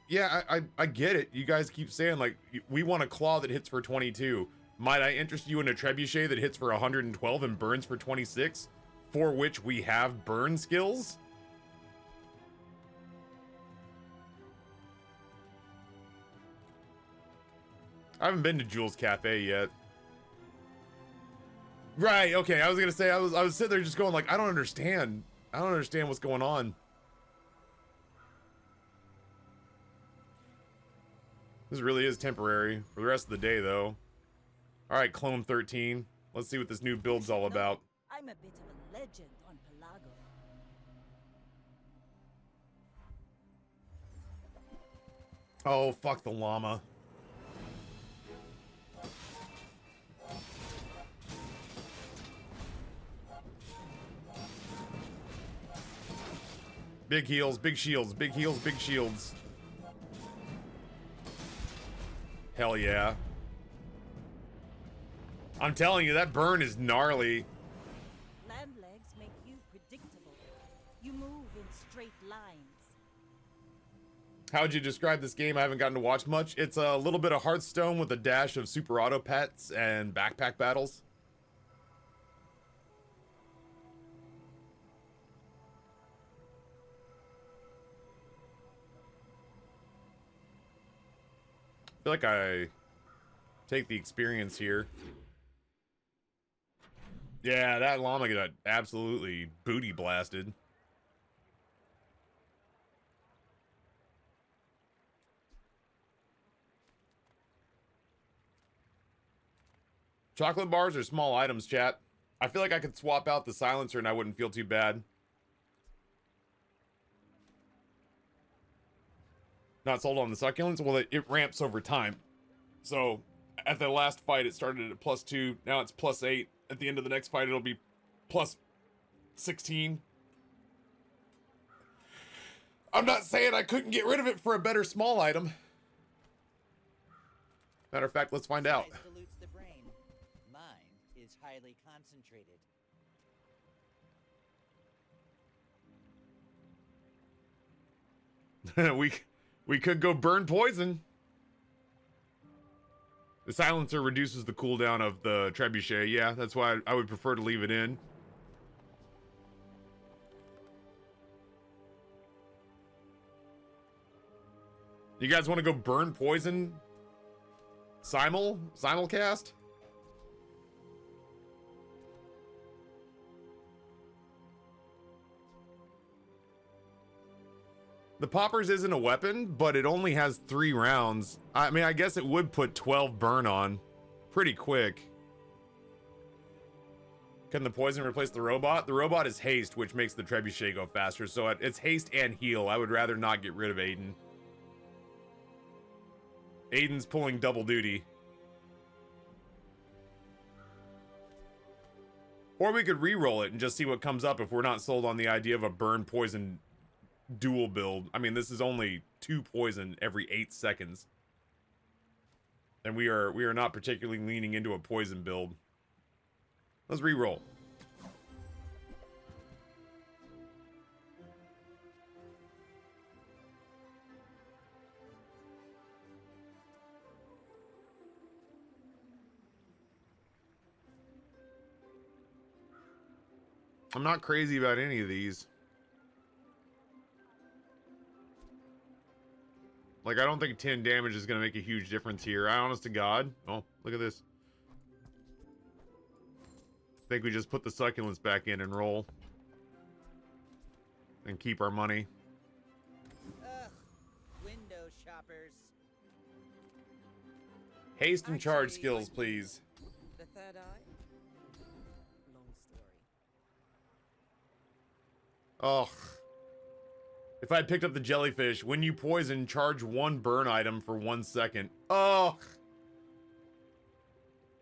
S1: Yeah, I get it. You guys keep saying, like, we want a claw that hits for 22. Might I interest you in a trebuchet that hits for 112 and burns for 26? For which we have burn skills? I haven't been to Jules Cafe yet. Right, okay, I was gonna say, I was sitting there just going like, I don't understand. I don't understand what's going on. This really is temporary for the rest of the day, though. Alright, Clone 13. Let's see what this new build's all about.
S3: I'm a bit of a legend on Pelago.
S1: Oh, fuck the llama. Big heals, big shields, big heals, big shields. Hell yeah. I'm telling you, that burn is gnarly.
S3: Land legs make you predictable. You move in straight lines.
S1: How would you describe this game? I haven't gotten to watch much. It's a little bit of Hearthstone with a dash of super auto pets and backpack battles. I feel like I take the experience here. Yeah, that llama got absolutely booty blasted. Chocolate bars or small items, chat? I feel like I could swap out the silencer and I wouldn't feel too bad. Not sold on the succulents? Well, it ramps over time. So, at the last fight, it started at +2. Now it's +8. At the end of the next fight, it'll be +16. I'm not saying I couldn't get rid of it for a better small item. Matter of fact, let's find out.
S7: Size dilutes the brain. Mine is highly concentrated.
S1: we could go burn poison. The silencer reduces the cooldown of the trebuchet. Yeah, that's why I would prefer to leave it in. You guys want to go burn poison? Simulcast? The poppers isn't a weapon, but it only has 3 rounds. I mean, I guess it would put 12 burn on pretty quick. Can the poison replace the robot? The robot is haste, which makes the trebuchet go faster. So it's haste and heal. I would rather not get rid of Aiden. Aiden's pulling double duty. Or we could re-roll it and just see what comes up if we're not sold on the idea of a burn poison dual build. I mean, this is only 2 poison every 8 seconds. And we are not particularly leaning into a poison build. Let's re-roll. I'm not crazy about any of these. Like, I don't think 10 damage is going to make a huge difference here. Honest to God. Oh, look at this. I think we just put the succulents back in and roll. And keep our money.
S7: Ugh, window shoppers.
S1: Haste and charge
S5: Actually,
S1: skills, please.
S5: The third eye? Long story.
S1: Oh. If I had picked up the jellyfish, when you poison, charge 1 burn item for 1 second. Oh.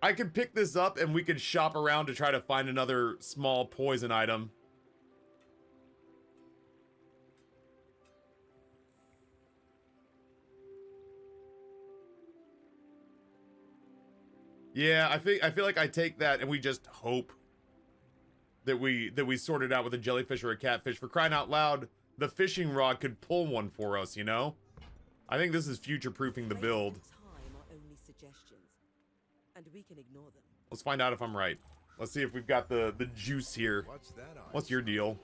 S1: I could pick this up and we could shop around to try to find another small poison item. Yeah, I feel like I take that and we just hope that we sort it out with a jellyfish or a catfish. For crying out loud, the fishing rod could pull one for us, you know? I think this is future-proofing the build.
S5: Waste of time are only suggestions, and we can ignore them.
S1: Let's find out if I'm right. Let's see if we've got the juice here.
S2: What's that on?
S1: What's your deal?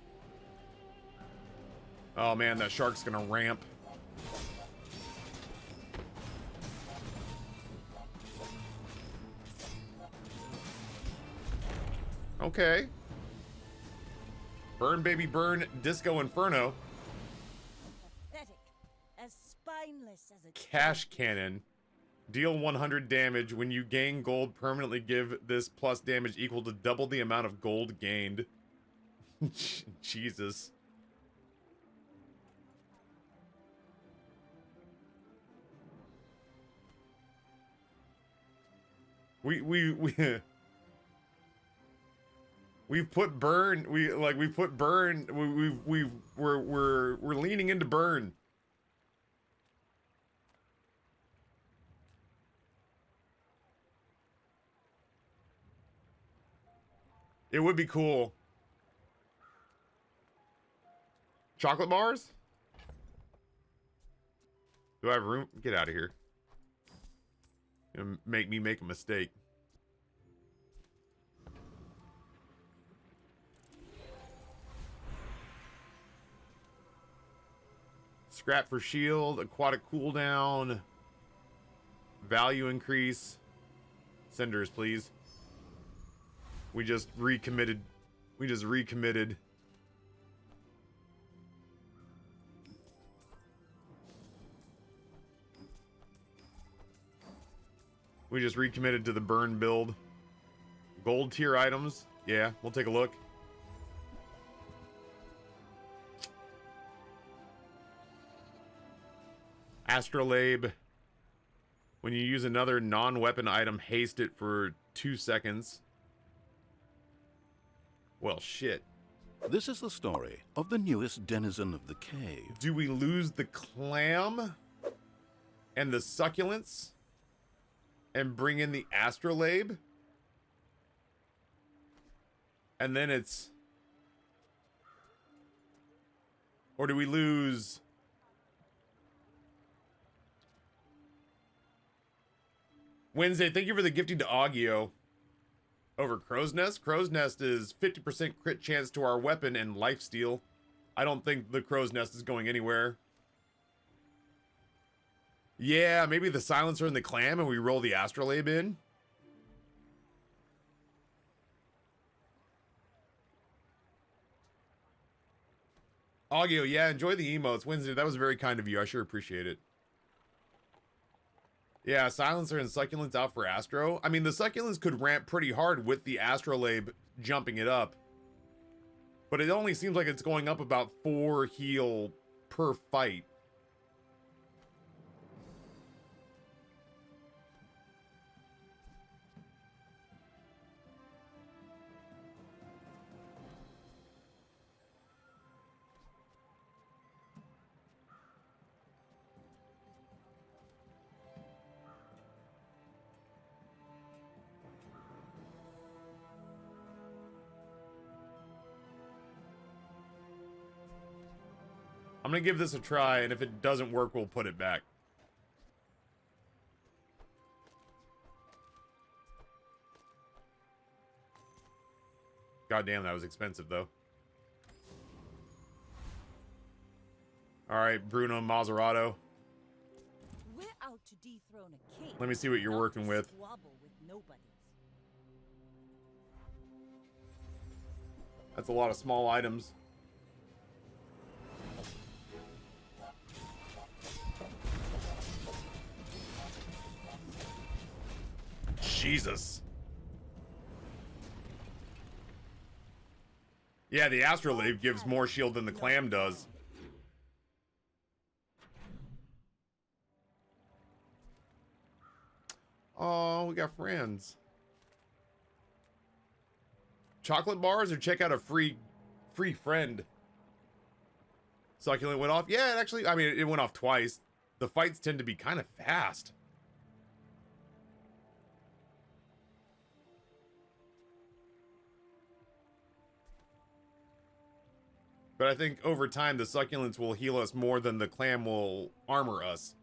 S1: Oh man, that shark's gonna ramp. Okay. Burn, baby, burn, Disco Inferno.
S3: Pathetic. As spineless as a
S1: Cash Cannon. Deal 100 damage. When you gain gold, permanently give this plus damage equal to double the amount of gold gained. Jesus. We've put burn. We put burn. We're leaning into burn. It would be cool. Chocolate bars? Do I have room? Get out of here. Gonna make me make a mistake. Scrap for shield, aquatic cooldown, value increase. Cinders, please. We just recommitted. We just recommitted. We just recommitted to the burn build. Gold tier items. Yeah, we'll take a look. Astrolabe. When you use another non-weapon item, haste it for 2 seconds. Well, shit.
S6: This is the story of the newest denizen of the cave.
S1: Do we lose the clam and the succulents and bring in the astrolabe? And then it's... Or do we lose... Wednesday, thank you for the gifting to Augio. Over Crow's Nest. Crow's Nest is 50% crit chance to our weapon and lifesteal. I don't think the Crow's Nest is going anywhere. Yeah, maybe the silencer and the clam and we roll the astrolabe in. Augio, yeah, enjoy the emotes. Wednesday, that was very kind of you. I sure appreciate it. Yeah, silencer and succulents out for Astro. I mean, the succulents could ramp pretty hard with the astrolabe jumping it up. But it only seems like it's going up about 4 heal per fight. I'm gonna give this a try, and if it doesn't work, we'll put it back. God damn, that was expensive, though. Alright, Bruno Maserati.
S3: We're out to dethrone a king.
S1: Let me see what you're
S3: not
S1: working
S3: to
S1: with.
S3: squabble with nobodies.
S1: That's a lot of small items. Jesus. Yeah, the astrolabe gives more shield than the clam does. Oh, we got friends. Chocolate bars or check out a free friend. Succulent went off. Yeah, it actually, I mean, it went off twice. The fights tend to be kind of fast. But I think over time, the succulents will heal us more than the clam will armor us.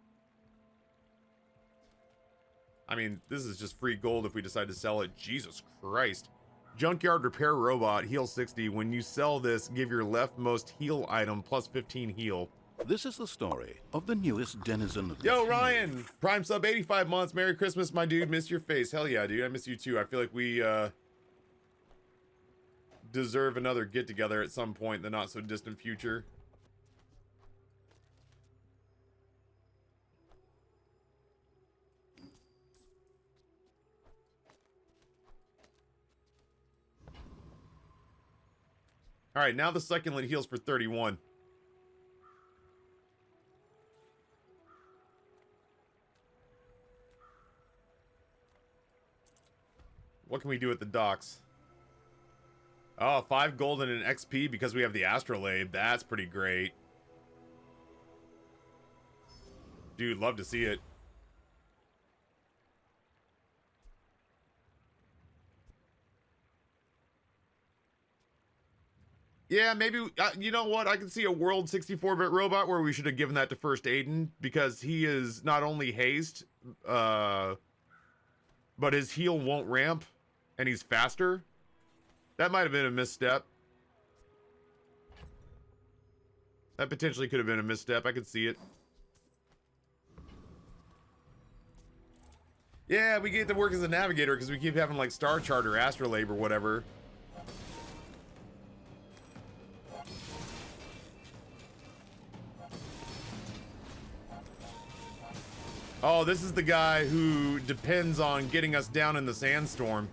S1: I mean, this is just free gold if we decide to sell it. Jesus Christ. Junkyard repair robot, heal 60. When you sell this, give your leftmost heal item plus 15 heal.
S6: This is the story of the newest denizen of the
S1: Yo,
S6: cave.
S1: Ryan! Prime sub 85 months. Merry Christmas, my dude. Miss your face. Hell yeah, dude. I miss you too. I feel like we, deserve another get-together at some point in the not-so-distant future. Alright, now the succulent heals for 31. What can we do at the docks? Oh, 5 gold and an XP because we have the astrolabe. That's pretty great. Dude, love to see it. Yeah, maybe, you know what? I can see a world 64-bit robot where we should have given that to First Aiden because he is not only haste, but his heal won't ramp and he's faster. That might have been a misstep. That potentially could have been a misstep. I could see it. Yeah, we get to work as a navigator because we keep having like Star Charter, Astrolabe, or whatever. Oh, this is the guy who depends on getting us down in the sandstorm.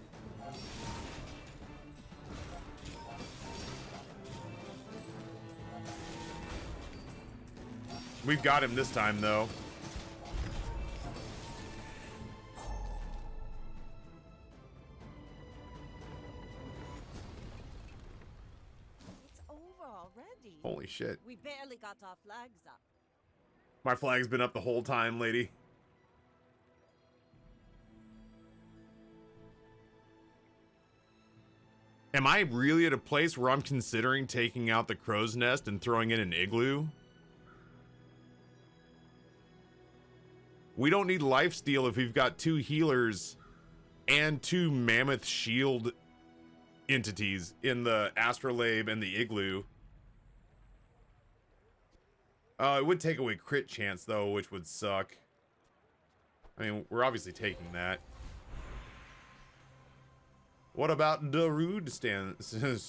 S1: We've got him this time, though.
S3: It's over already.
S1: Holy shit.
S3: We barely got our flags up.
S1: My flag's been up the whole time, lady. Am I really at a place where I'm considering taking out the crow's nest and throwing in an igloo? We don't need lifesteal if we've got 2 healers and 2 mammoth shield entities in the astrolabe and the igloo. It would take away crit chance though, which would suck. I mean, we're obviously taking that. What about the rude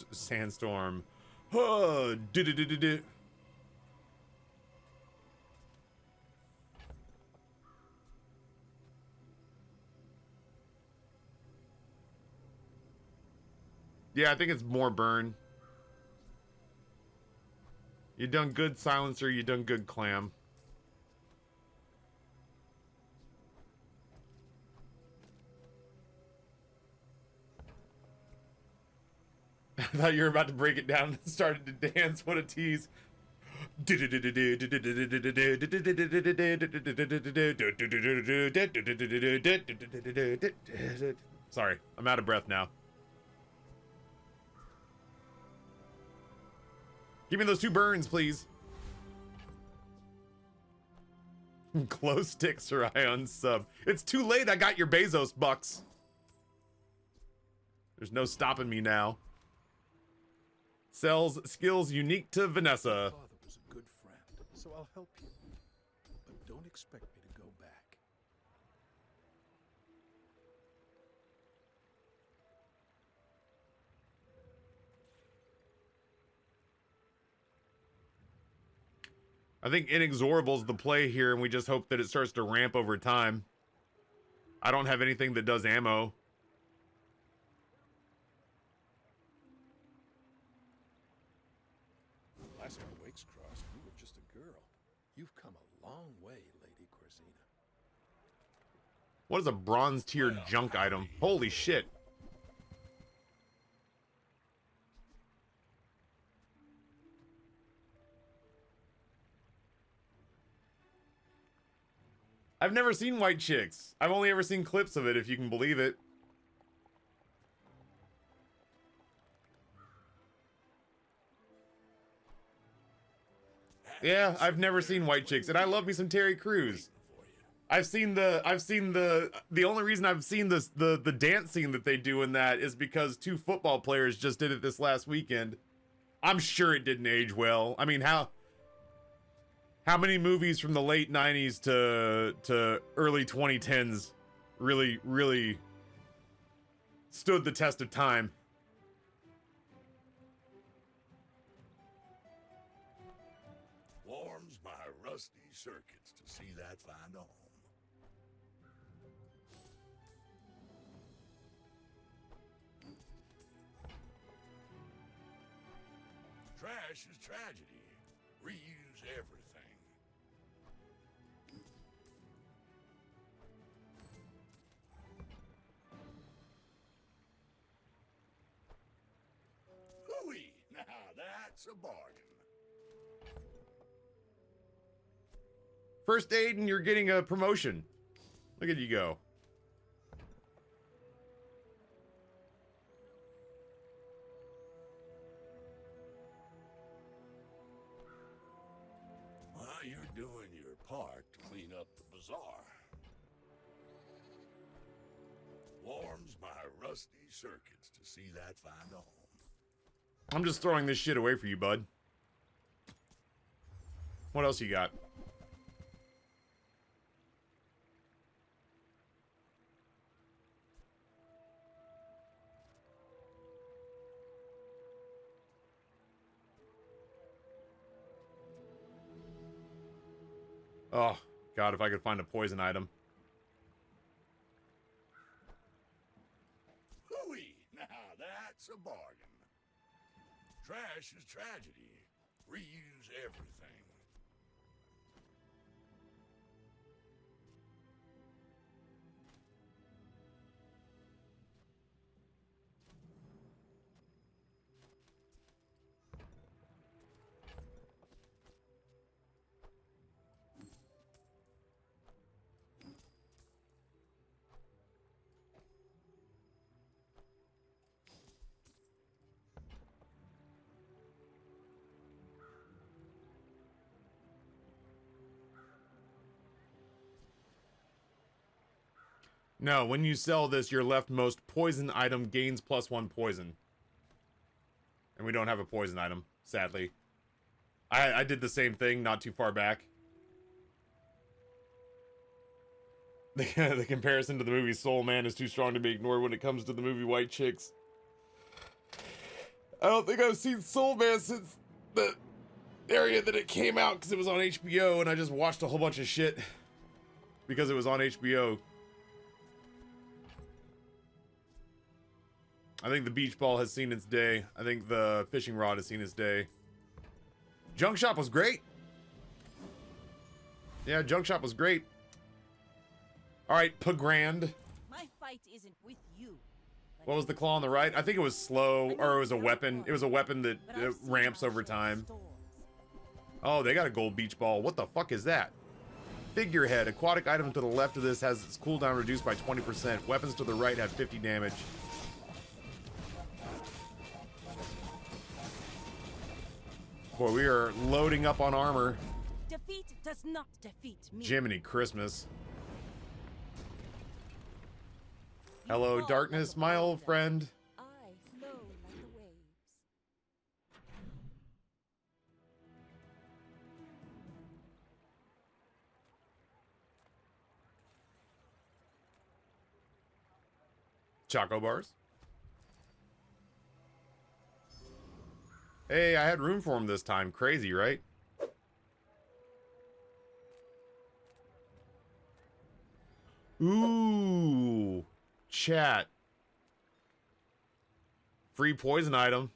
S1: sandstorm? Oh, yeah, I think it's more burn. You done good, Silencer. You done good, Clam. I thought you were about to break it down and started to dance. What a tease. Sorry, I'm out of breath now. Give me those 2 burns, please. Glow sticks or Ion sub. It's too late. I got your Bezos bucks. There's no stopping me now. Sells skills unique to Vanessa.
S2: Your father was a good friend, so I'll help you. But don't expect me to go back.
S1: I think Inexorable's the play here, and we just hope that it starts to ramp over time. I don't have anything that does ammo.
S2: Last our wakes crossed, you were just a girl. You've come a long way, Lady Corsina.
S1: What is a bronze tier junk item? Holy shit. I've never seen White Chicks. I've only ever seen clips of it, if you can believe it. Yeah, I've never seen White Chicks, and I love me some Terry Crews. I've seen the only reason I've seen this the dance scene that they do in that is because 2 football players just did it this last weekend. I'm sure it didn't age well. I mean, how many movies from the late 90s to early 2010s really stood the test of time?
S2: Warms my rusty circuits to see that find a home. Trash is tragedy. Reuse everything. Hooey! Now that's a bargain.
S1: First aid and you're getting a promotion. Look at you go.
S2: Well, you're doing your part to clean up the bazaar. Warms my rusty circuits to see that find a home.
S1: I'm just throwing this shit away for you, bud. What else you got? Oh, God, if I could find a poison item.
S2: Hooey! Now that's a bargain. Trash is tragedy. Reuse everything.
S1: No, when you sell this, your leftmost poison item gains +1 poison. And we don't have a poison item, sadly. I did the same thing not too far back. The comparison to the movie Soul Man is too strong to be ignored when it comes to the movie White Chicks. I don't think I've seen Soul Man since the area that it came out because it was on HBO, and I just watched a whole bunch of shit because it was on HBO. I think the beach ball has seen its day. I think the fishing rod has seen its day. Junk Shop was great. Yeah, Junk Shop was great. All right, Pagrand.
S3: My fight isn't with you. but
S1: What was the claw on the right? I think it was slow, or it was a weapon. It was a weapon that
S3: but I've seen
S1: ramps
S3: my
S1: over
S3: share of
S1: time.
S3: storms.
S1: Oh, they got a gold beach ball. What the fuck is that? Figurehead. Aquatic item to the left of this has its cooldown reduced by 20%. Weapons to the right have 50 damage. Boy, we are loading up on armor.
S3: Defeat does not defeat me.
S1: Jiminy Christmas.
S3: You
S1: Hello,
S3: fall
S1: darkness,
S3: like a
S1: my old
S3: boulder.
S1: friend.
S3: I flow like the waves.
S1: Choco bars. Hey, I had room for him this time. Crazy, right? Ooh. Chat. Free poison item.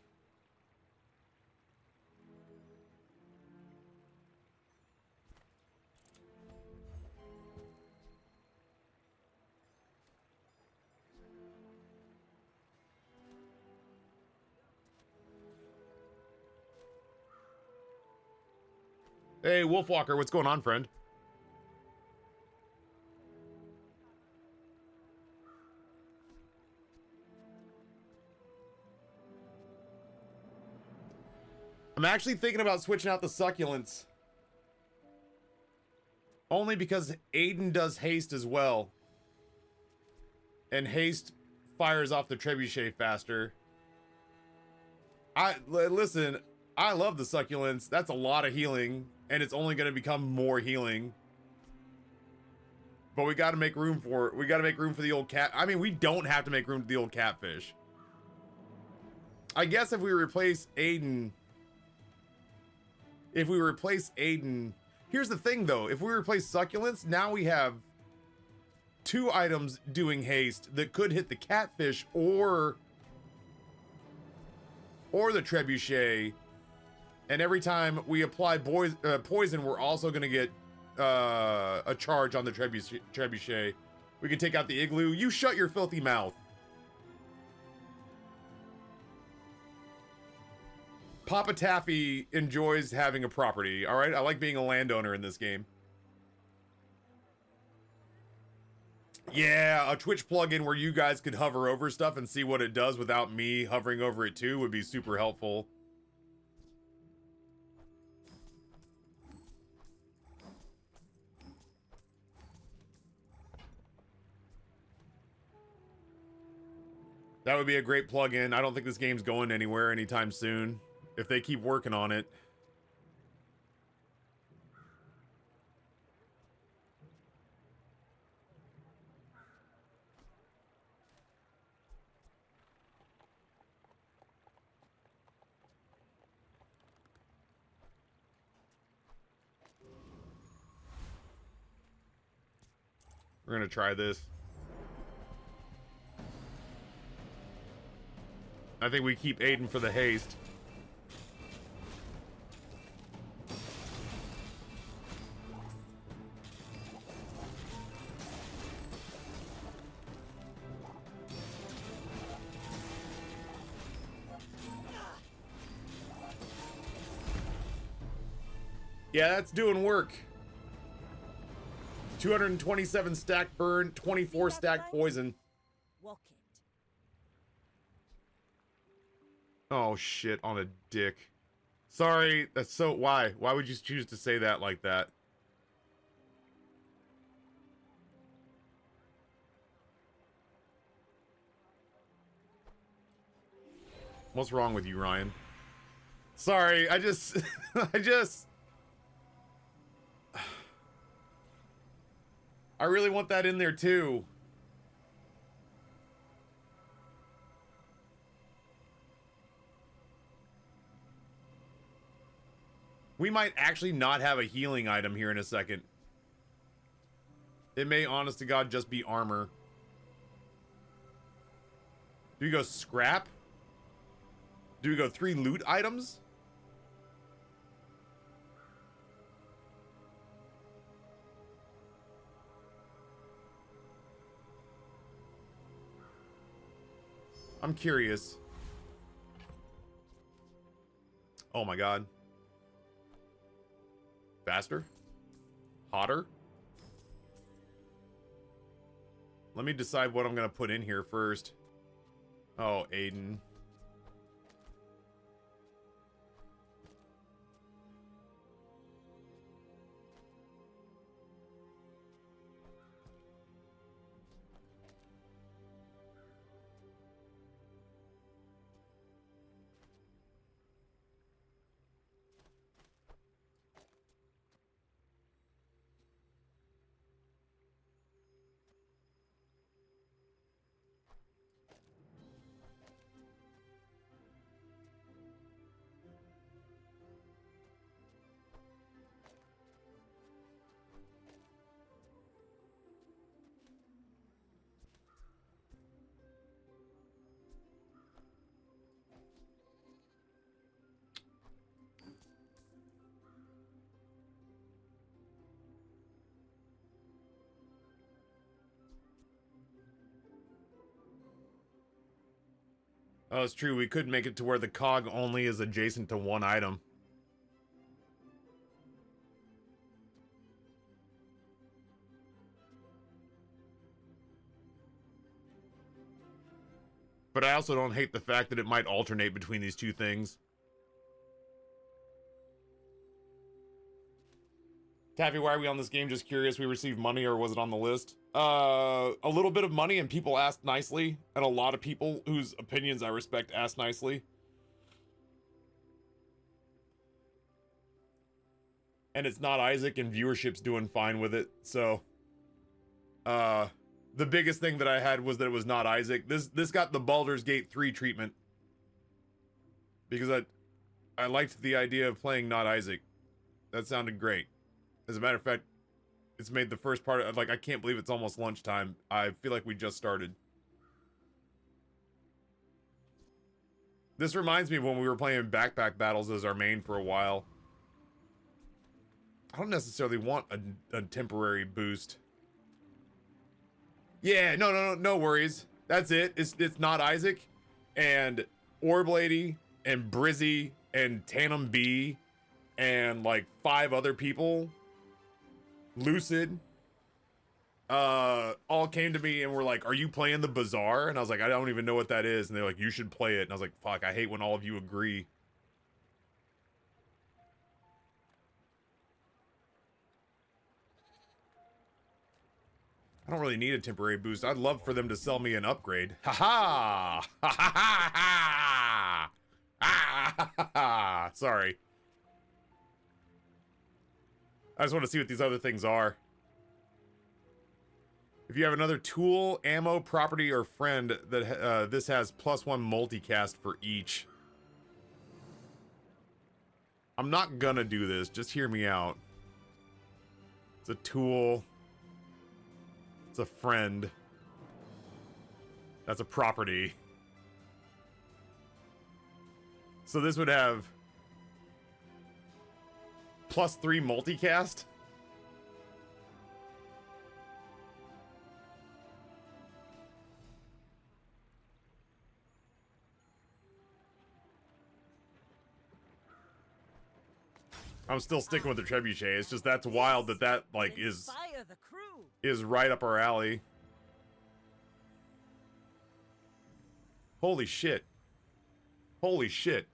S1: Hey, Wolfwalker, what's going on, friend? I'm actually thinking about switching out the succulents. Only because Aiden does haste as well. And haste fires off the trebuchet faster. Listen, I love the succulents. That's a lot of healing. And it's only going to become more healing. But we got to make room for it. We got to make room for the old cat. I mean, we don't have to make room for the old catfish. I guess if we replace Aiden... If we replace Aiden... Here's the thing, though. If we replace succulents, now we have 2 items doing haste that could hit the catfish or the trebuchet. And every time we apply poison, we're also going to get a charge on the trebuchet. We can take out the igloo. You shut your filthy mouth. Papa Taffy enjoys having a property, all right? I like being a landowner in this game. Yeah, a Twitch plugin where you guys could hover over stuff and see what it does without me hovering over it too would be super helpful. That would be a great plugin. I don't think this game's going anywhere anytime soon. If they keep working on it. We're gonna try this. I think we keep Aiden for the haste. Yeah, that's doing work. 227 stack burn, 24 stack poison.
S3: Walk it.
S1: Oh shit, on a dick. Sorry, that's so... Why? Why would you choose to say that like that? What's wrong with you, Ryan? Sorry, I just... I really want that in there, too. We might actually not have a healing item here in a second. It may, honest to God, just be armor. Do we go scrap? Do we go 3 loot items? I'm curious. Oh my god. Faster? Hotter? Let me decide what I'm gonna put in here first. Oh, Aiden. Oh, it's true. We could make it to where the cog only is adjacent to one item. But I also don't hate the fact that it might alternate between these two things. Taffy, why are we on this game? Just curious. We received money, or was it on the list? A little bit of money, and people asked nicely, and a lot of people whose opinions I respect asked nicely. And it's not Isaac, and viewership's doing fine with it, so... the biggest thing that I had was that it was not Isaac. This got the Baldur's Gate 3 treatment. Because I liked the idea of playing not Isaac. That sounded great. As a matter of fact, it's made the first part of, like, I can't believe it's almost lunchtime. I feel like we just started. This reminds me of when we were playing backpack battles as our main for a while. I don't necessarily want a temporary boost. Yeah, no worries. That's it. It's not Isaac, and Orb Lady, and Brizzy, and Tannum B, and like 5 other people. Lucid. All came to me and were like, "Are you playing the Bazaar?" And I was like, "I don't even know what that is." And they're like, "You should play it." And I was like, "Fuck, I hate when all of you agree." I don't really need a temporary boost. I'd love for them to sell me an upgrade. Ha ha! Ha ha ha! Ah, ha ha! Sorry. I just want to see what these other things are. If you have another tool, ammo, property, or friend, that this has +1 multicast for each. I'm not gonna do this. Just hear me out. It's a tool. It's a friend. That's a property. So this would have +3 multicast. I'm still sticking with the trebuchet. It's just that's wild that like
S3: Inspire the crew.
S1: is right up our alley. Holy shit. Holy shit.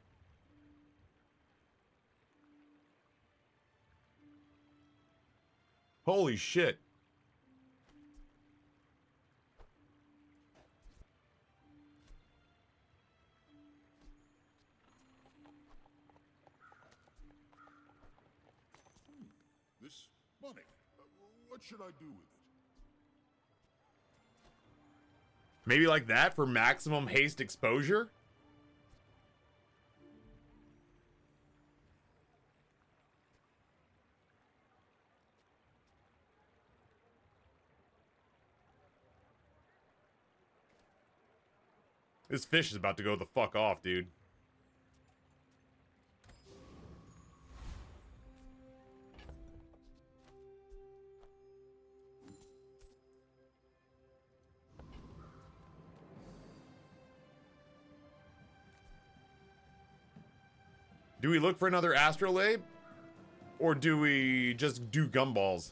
S1: Holy shit.
S2: What should I do with it?
S1: Maybe like that for maximum haste exposure? This fish is about to go the fuck off, dude. Do we look for another astrolabe? Or do we just do gumballs?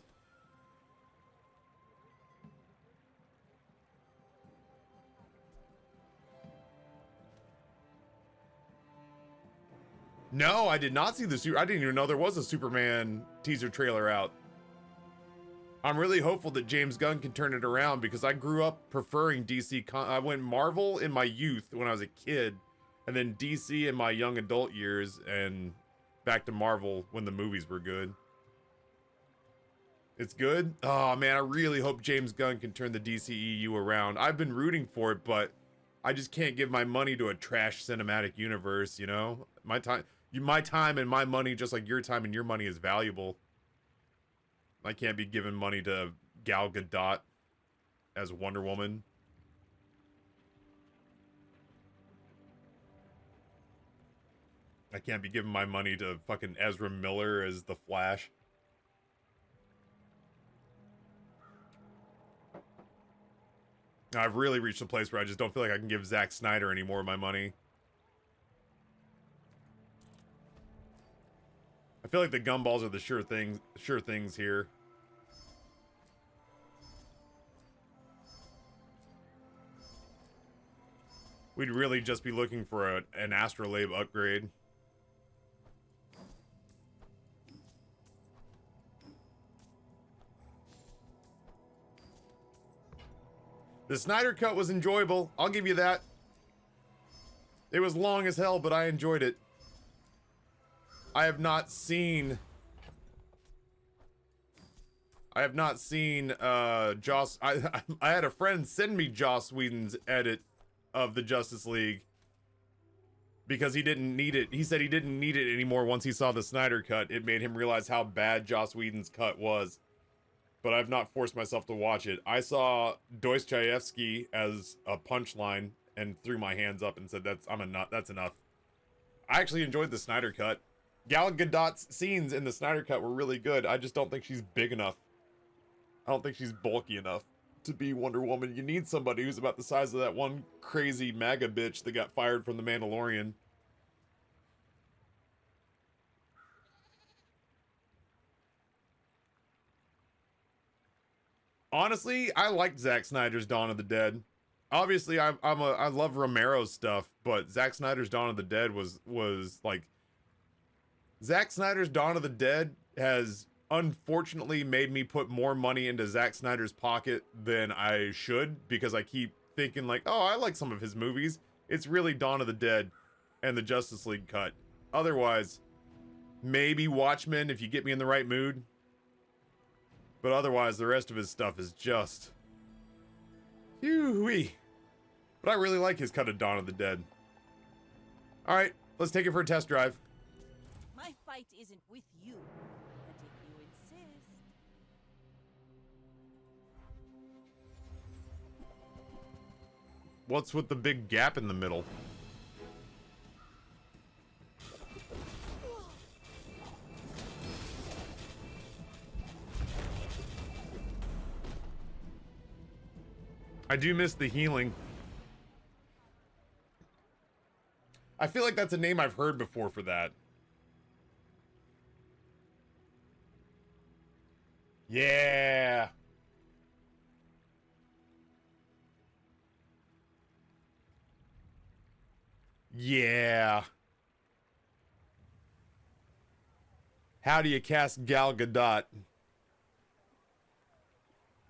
S1: No, I did not see the I didn't even know there was a Superman teaser trailer out. I'm really hopeful that James Gunn can turn it around because I grew up preferring DC. I went Marvel in my youth when I was a kid, and then DC in my young adult years, and back to Marvel when the movies were good. It's good? Oh man, I really hope James Gunn can turn the DCEU around. I've been rooting for it, but I just can't give my money to a trash cinematic universe, you know? My time and my money, just like your time and your money, is valuable. I can't be giving money to Gal Gadot as Wonder Woman. I can't be giving my money to fucking Ezra Miller as the Flash. I've really reached a place where I just don't feel like I can give Zack Snyder any more of my money. I feel like the gumballs are the sure things here. We'd really just be looking for an astrolabe upgrade. The Snyder Cut was enjoyable. I'll give you that. It was long as hell, but I enjoyed it. I have not seen Joss. I had a friend send me Joss Whedon's edit of the Justice League because he didn't need it. He said he didn't need it anymore once he saw the Snyder Cut. It made him realize how bad Joss Whedon's cut was. But I've not forced myself to watch it. I saw Dostoevsky as a punchline and threw my hands up and said, that's enough. I actually enjoyed the Snyder Cut. Gal Gadot's scenes in the Snyder Cut were really good. I just don't think she's big enough. I don't think she's bulky enough to be Wonder Woman. You need somebody who's about the size of that one crazy MAGA bitch that got fired from The Mandalorian. Honestly, I liked Zack Snyder's Dawn of the Dead. Obviously, I love Romero's stuff, but Zack Snyder's Dawn of the Dead was like, Zack Snyder's Dawn of the Dead has unfortunately made me put more money into Zack Snyder's pocket than I should, because I keep thinking like, oh, I like some of his movies. It's really Dawn of the Dead and the Justice League cut. Otherwise, maybe Watchmen if you get me in the right mood. But otherwise, the rest of his stuff is just... Hoo-wee. But I really like his cut of Dawn of the Dead. Alright, let's take it for a test drive.
S3: My fight isn't with you, but if you insist.
S1: What's with the big gap in the middle? I do miss the healing. I feel like that's a name I've heard before for that. Yeah. Yeah. How do you cast Gal Gadot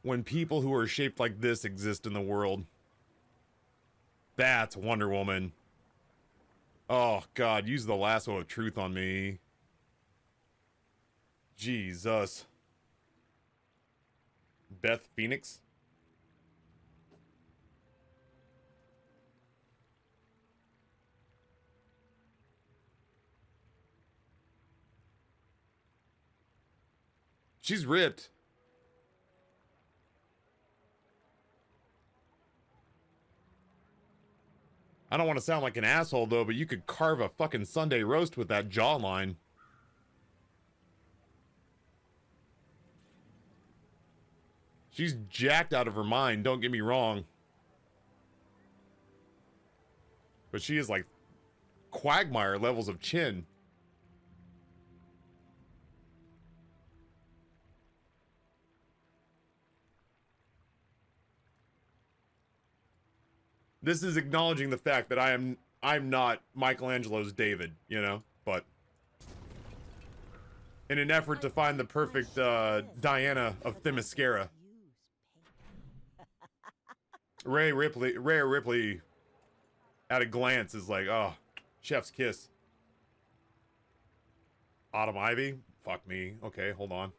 S1: when people who are shaped like this exist in the world? That's Wonder Woman. Oh, God, use the lasso of truth on me. Jesus. Beth Phoenix. She's ripped. I don't want to sound like an asshole though, but you could carve a fucking Sunday roast with that jawline. She's jacked out of her mind, don't get me wrong. But she is like Quagmire levels of chin. This is acknowledging the fact that I'm not Michelangelo's David, you know, but in an effort to find the perfect Diana of Themyscira. Rhea Ripley at a glance is like, oh, chef's kiss. Autumn Ivy? Fuck me. Okay, hold on.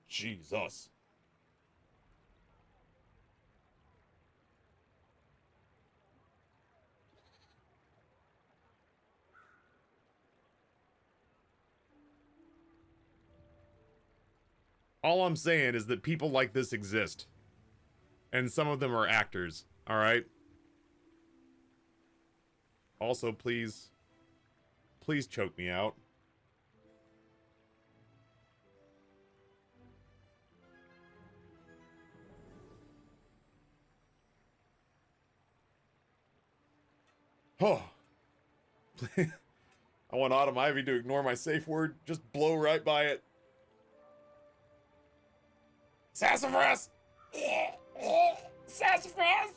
S1: Jesus. All I'm saying is that people like this exist. And some of them are actors, alright? Also, please choke me out. Oh. I want Autumn Ivy to ignore my safe word. Just blow right by it. Sassafras! Sassafras!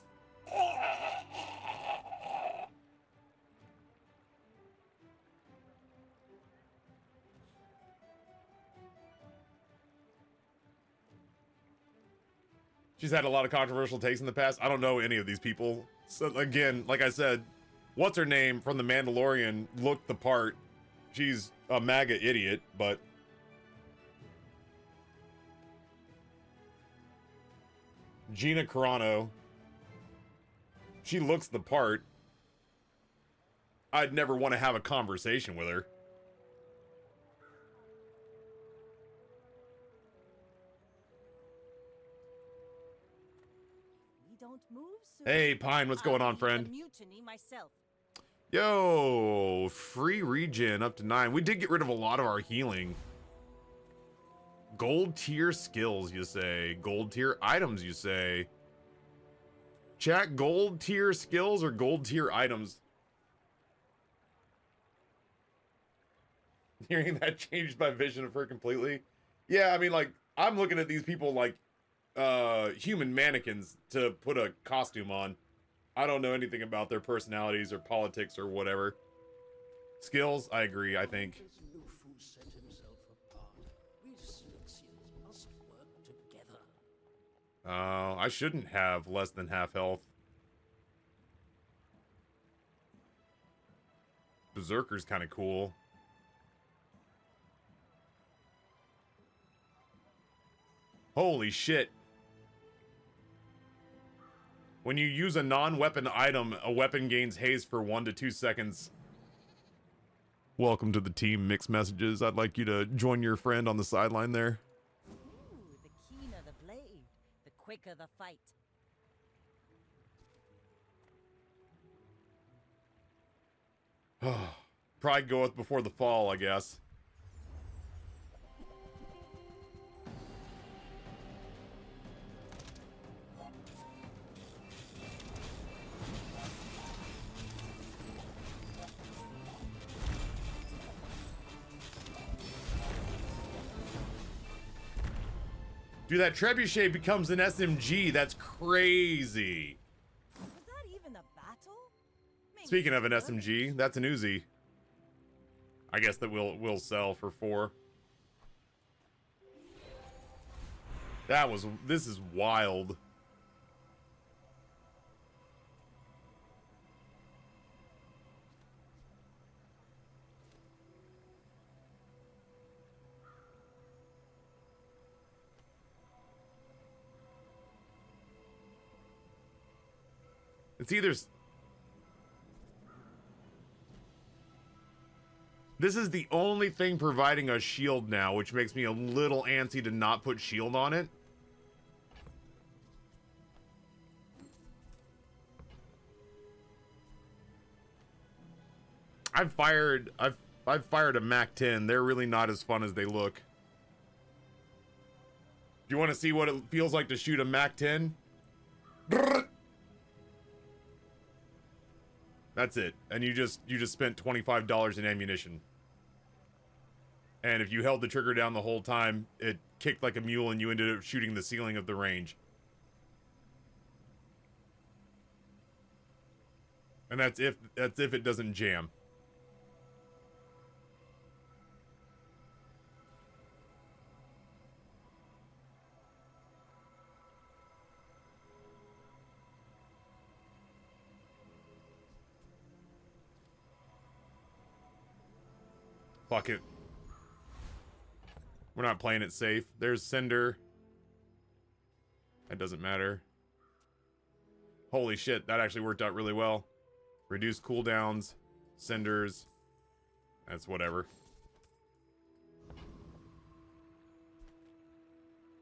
S1: She's had a lot of controversial takes in the past. I don't know any of these people. So again, like I said, what's her name from The Mandalorian looked the part. She's a MAGA idiot, but Gina Carano, she looks the part. I'd never want to have a conversation with her.
S3: We don't move soon.
S1: Hey, Pine, what's going
S3: I'll
S1: on,
S3: lead
S1: friend?
S3: a mutiny myself.
S1: Yo, free regen up to 9. We did get rid of a lot of our healing. Gold tier skills, you say. Gold tier items, you say. Chat, gold tier skills or gold tier items? Hearing that changed my vision of her completely. Yeah, I mean, like, I'm looking at these people like human mannequins to put a costume on. I don't know anything about their personalities or politics or whatever. Skills, I agree, I think. I shouldn't have less than half health. Berserker's kind of cool. Holy shit. When you use a non-weapon item, a weapon gains haste for 1 to 2 seconds. Welcome to the team, mixed messages. I'd like you to join your friend on the sideline there.
S3: Ooh, the keener the blade, the quicker the fight.
S1: Pride goeth before the fall, I guess. Dude, that trebuchet becomes an SMG. That's crazy.
S3: Was that even a battle? Maybe
S1: Speaking of an
S3: it's
S1: SMG, that's an Uzi. I guess that will sell for 4. This is wild. It's either... This is the only thing providing a shield now, which makes me a little antsy to not put shield on it. I've fired a Mac 10. They're really not as fun as they look. Do you want to see what it feels like to shoot a Mac 10? That's it. And you just spent $25 in ammunition. And if you held the trigger down the whole time, it kicked like a mule and you ended up shooting the ceiling of the range. And that's if it doesn't jam. Fuck it. We're not playing it safe. There's Cinder. That doesn't matter. Holy shit, that actually worked out really well. Reduce cooldowns, Cinders. That's whatever.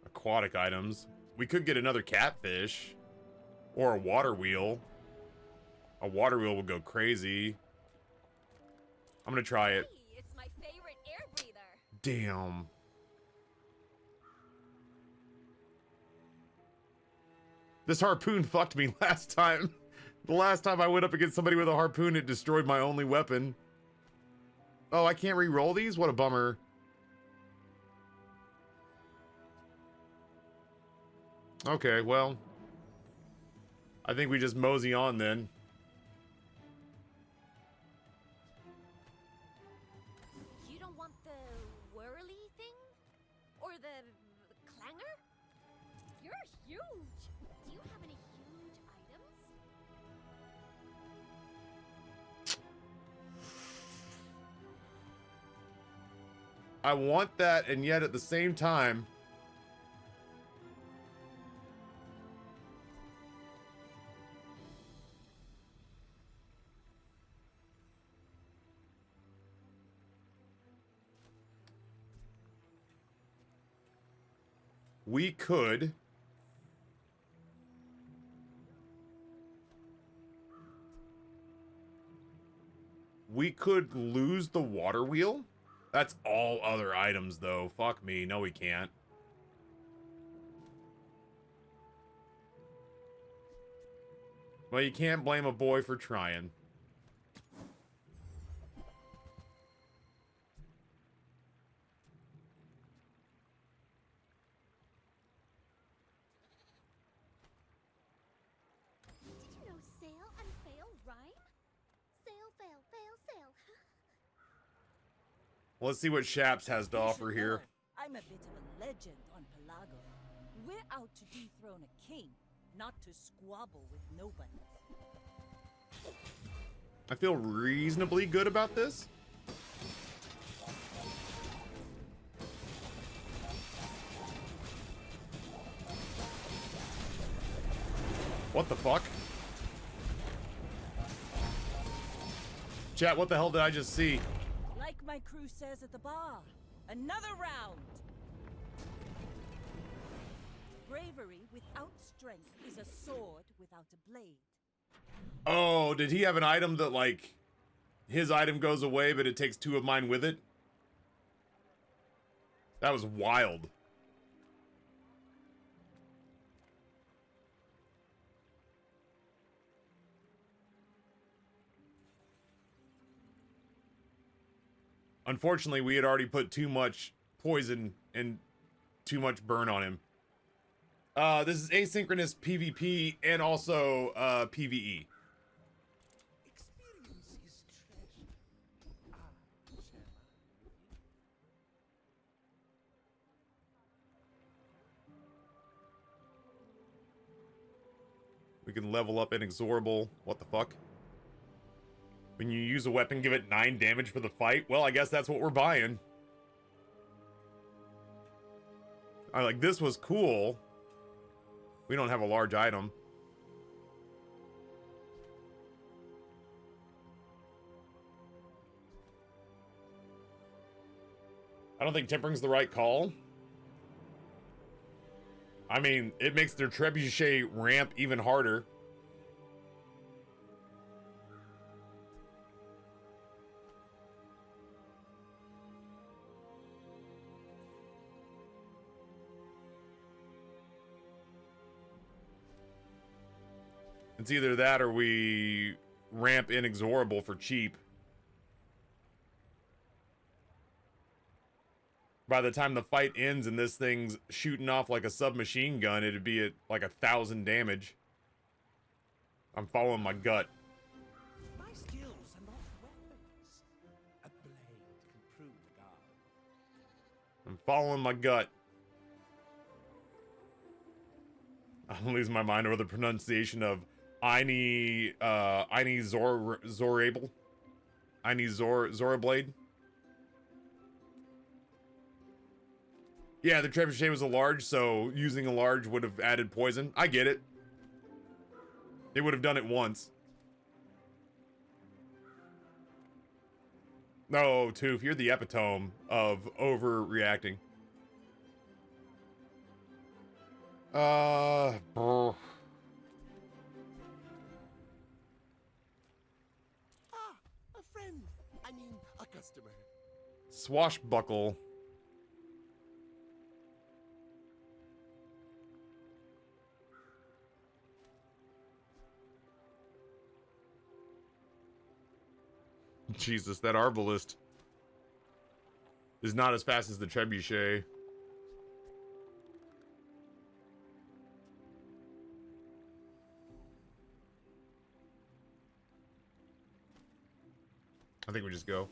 S1: Aquatic items. We could get another catfish. Or a water wheel. A water wheel would go crazy. I'm gonna try it.
S4: Hey, it's my favorite air breather.
S1: Damn. This harpoon fucked me last time. The last time I went up against somebody with a harpoon, it destroyed my only weapon. Oh, I can't re-roll these? What a bummer. Okay, well. I think we just mosey on then.
S4: You don't want the whirly thing? Or the clanger? You're huge. Do you have any huge items?
S1: I want that, and yet at the same time... we could... lose the water wheel? That's all other items, though. Fuck me. No, we can't. Well, you can't blame a boy for trying.
S4: Did you know sail and fail rhyme? Sail, fail, fail, sail.
S1: Let's see what Shaps has to offer here.
S3: I'm a bit of a legend on Pelago. We're out to dethrone a king, not to squabble with nobody.
S1: I feel reasonably good about this. What the fuck? Chat, what the hell did I just see?
S3: Like my crew says at the bar, another round. Bravery without strength is a sword without a blade.
S1: Oh, did he have an item that, like, his item goes away, but it takes two of mine with it? That was wild. Unfortunately, we had already put too much poison and too much burn on him. This is asynchronous PvP and also PvE.
S2: Experience is treasure. Shall I?
S1: We can level up inexorable. What the fuck? When you use a weapon, give it 9 damage for the fight? Well, I guess that's what we're buying. This was cool. We don't have a large item. I don't think tempering's the right call. I mean, it makes their trebuchet ramp even harder. It's either that or we ramp inexorable for cheap. By the time the fight ends and this thing's shooting off like a submachine gun, it'd be at like 1,000 damage. I'm following my gut.
S7: My skills are not weapons. A blade can prove a guard.
S1: I'm following my gut. I'm losing my mind over the pronunciation of Zorable. Zorablade. Yeah, the trebuchet was a large, so using a large would have added poison. I get it. They would have done it once. No, Toof, you're the epitome of overreacting. Brr.
S2: Ah, a friend. I mean, a customer.
S1: Swashbuckle. Jesus, that Arbalist is not as fast as the Trebuchet. I think we just go.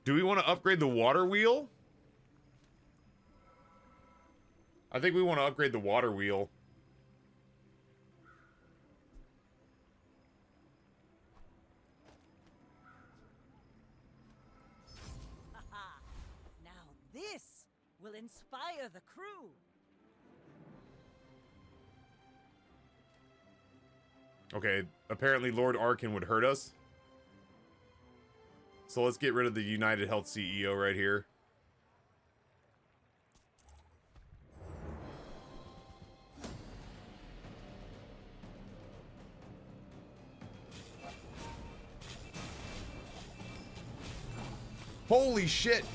S1: Do we want to upgrade the water wheel? I think we want to upgrade the water wheel.
S3: Haha. Now this will inspire the crew.
S1: Okay, apparently Lord Arkin would hurt us. So let's get rid of the United Health CEO right here. Holy shit!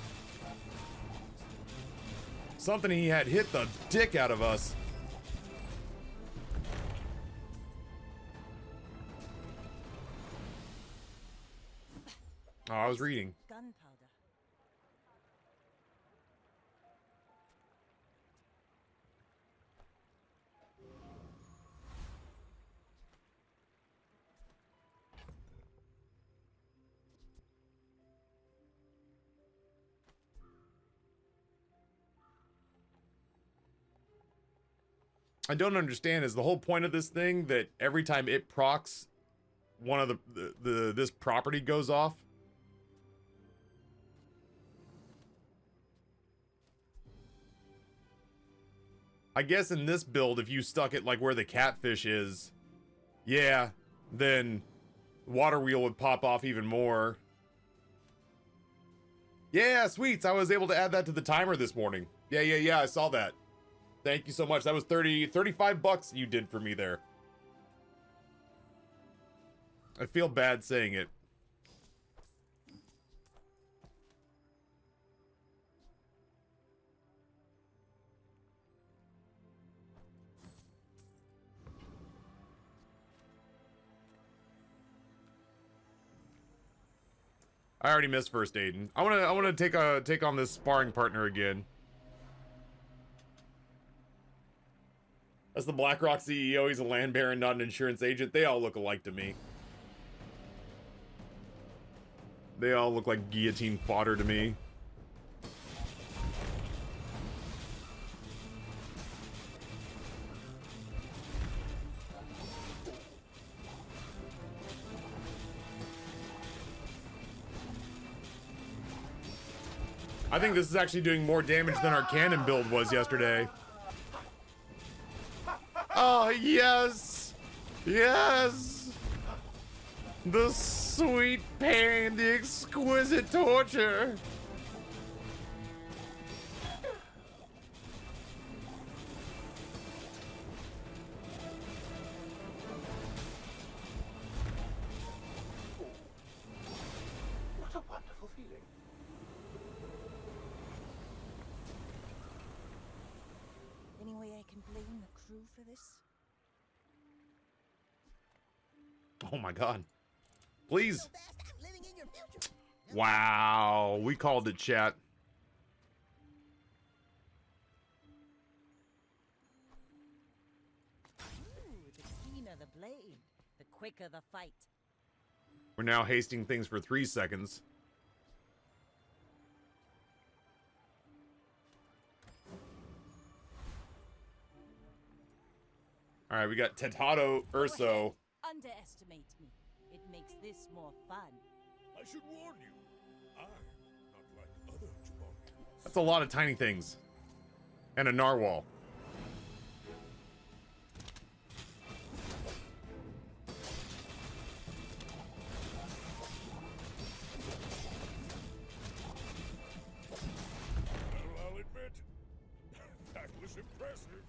S1: Something he had hit the dick out of us. Oh, I was reading.
S3: Gunpowder.
S1: I don't understand, is the whole point of this thing that every time it procs, one of this property goes off? I guess in this build, if you stuck it like where the catfish is, yeah, then water wheel would pop off even more. Yeah, sweets, I was able to add that to the timer this morning. Yeah, I saw that. Thank you so much. That was 35 bucks you did for me there. I feel bad saying it. I already missed first aid. I wanna take on this sparring partner again. That's the BlackRock CEO. He's a land baron, not an insurance agent. They all look alike to me. They all look like guillotine fodder to me. I think this is actually doing more damage than our cannon build was yesterday. Oh, yes! Yes! The sweet pain, the exquisite torture.
S7: What a wonderful feeling.
S3: Any way I can blame the crew for this?
S1: Oh my god. Please. Wow, we called it, chat.
S3: Ooh, the keener the blade, the quicker the fight.
S1: We're now hasting things for 3 seconds. All right, we got Tetato Urso.
S3: Underestimate me. It makes this more fun.
S2: I should warn you, I'm not like other Chewbacca.
S1: That's a lot of tiny things. And a narwhal.
S2: Well, I'll admit, that was impressive.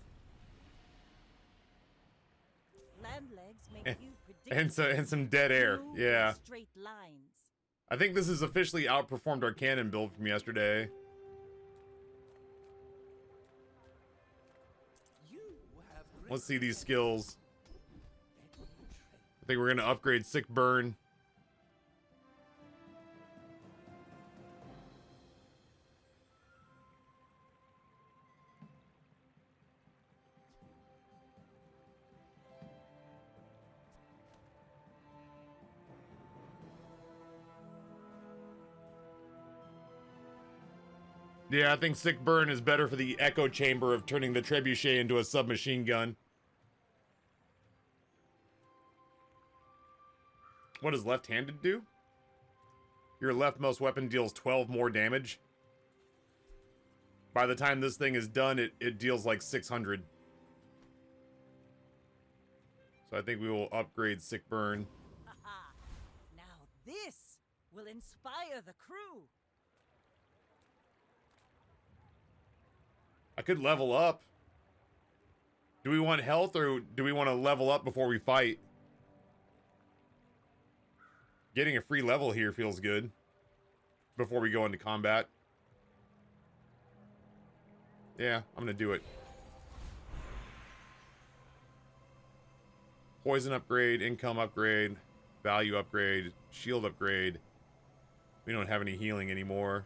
S3: Land legs make
S1: And-
S3: you predictable.
S1: And some dead air.
S3: Smooth
S1: Yeah.
S3: Straight lines.
S1: I think this has officially outperformed our cannon build from yesterday.
S7: You have great
S1: Let's see these skills.
S7: deadly trait.
S1: I think we're gonna upgrade Sick Burn. Yeah, I think Sick Burn is better for the echo chamber of turning the trebuchet into a submachine gun. What does left-handed do? Your leftmost weapon deals 12 more damage. By the time this thing is done, it deals like 600. So I think we will upgrade Sick Burn.
S3: Aha! Now this will inspire the crew.
S1: I could level up. Do we want health or do we want to level up before we fight? Getting a free level here feels good before we go into combat. Yeah, I'm gonna do it. Poison upgrade, income upgrade, value upgrade, shield upgrade. We don't have any healing anymore.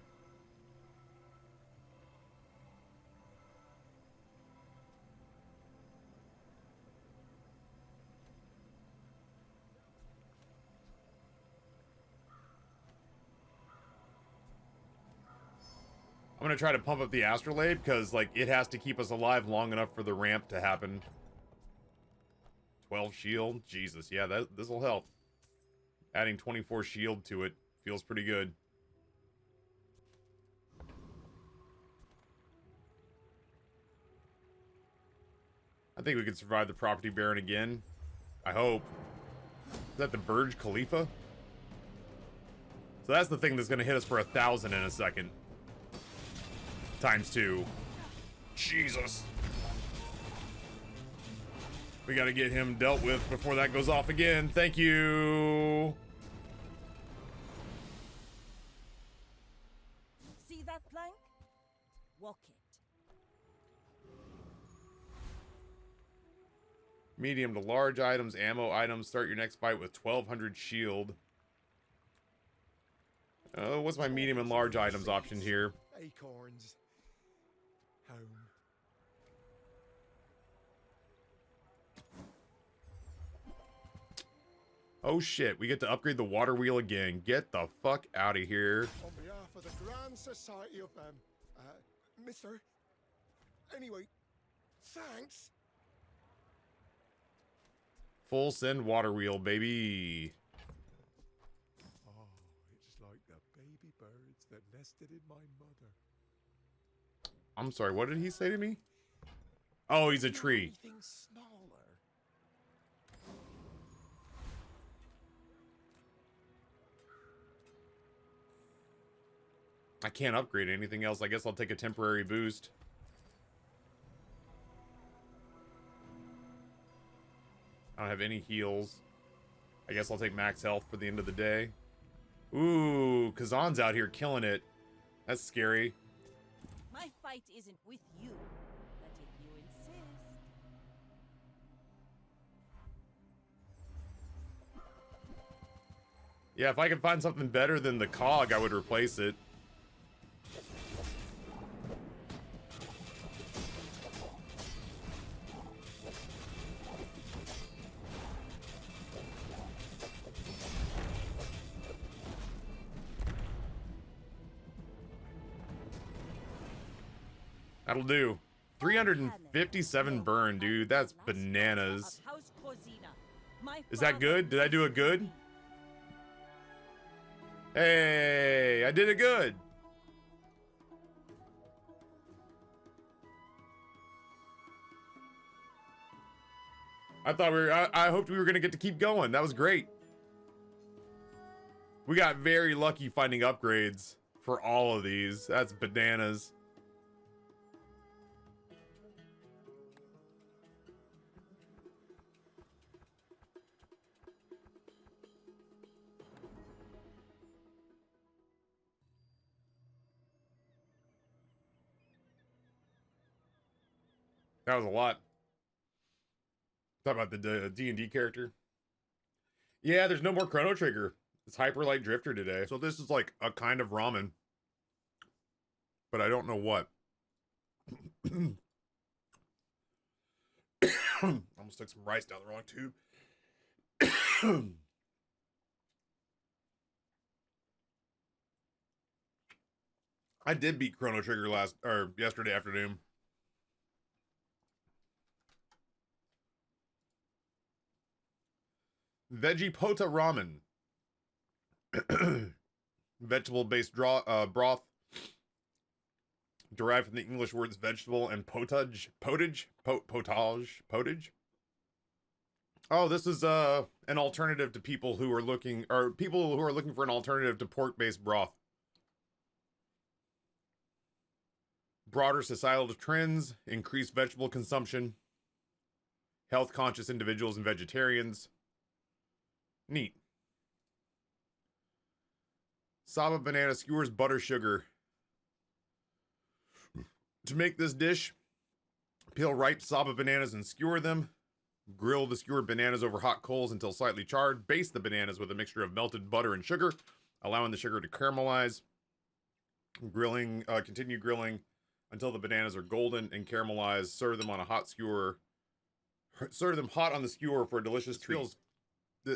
S1: I'm gonna try to pump up the astrolabe because, like, it has to keep us alive long enough for the ramp to happen. 12 shield, Jesus, yeah, this will help. Adding 24 shield to it feels pretty good. I think we could survive the property baron again. I hope. Is that the Burj Khalifa? So that's the thing that's gonna hit us for 1,000 in a second. Times 2. Jesus. We gotta get him dealt with before that goes off again. Thank you.
S3: See that plank? Walk it.
S1: Medium to large items, ammo items. Start your next fight with 1,200 shield. What's my medium and large items option here?
S2: Acorns. Home.
S1: Oh shit, we get to upgrade the water wheel again. Get the fuck out of here.
S2: On behalf of the Grand Society of Mister. Anyway, thanks.
S1: Full send water wheel, baby.
S2: Oh, it's like the baby birds that nested in my mother.
S1: I'm sorry, what did he say to me? Oh, he's a tree.
S2: Anything smaller.
S1: I can't upgrade anything else. I guess I'll take a temporary boost. I don't have any heals. I guess I'll take max health for the end of the day. Ooh, Kazan's out here killing it. That's scary.
S3: My fight isn't with you, but if you insist.
S1: Yeah, if I could find something better than the cog, I would replace it. That'll do. 357 burn, dude. That's bananas. Is that good? Did I do it good? Hey, I did it good. I thought we were, I hoped we were gonna get to keep going. That was great. We got very lucky finding upgrades for all of these. That's bananas. That was a lot. Talk about the D&D character. Yeah, there's no more Chrono Trigger. It's Hyper Light Drifter today. So this is like a kind of ramen. But I don't know what. Almost took some rice down the wrong tube. I did beat Chrono Trigger yesterday afternoon. Veggie Pota Ramen. Vegetable-based broth. Derived from the English words vegetable and potage. Oh, this is an alternative to people who are looking for an alternative to pork-based broth. Broader societal trends, increased vegetable consumption, health-conscious individuals and vegetarians. Neat. Saba banana skewers butter sugar. To make this dish, peel ripe Saba bananas and skewer them. Grill the skewered bananas over hot coals until slightly charred. Baste the bananas with a mixture of melted butter and sugar, allowing the sugar to caramelize. Continue grilling until the bananas are golden and caramelized. Serve them on a hot skewer. Serve them hot on the skewer for a delicious treat.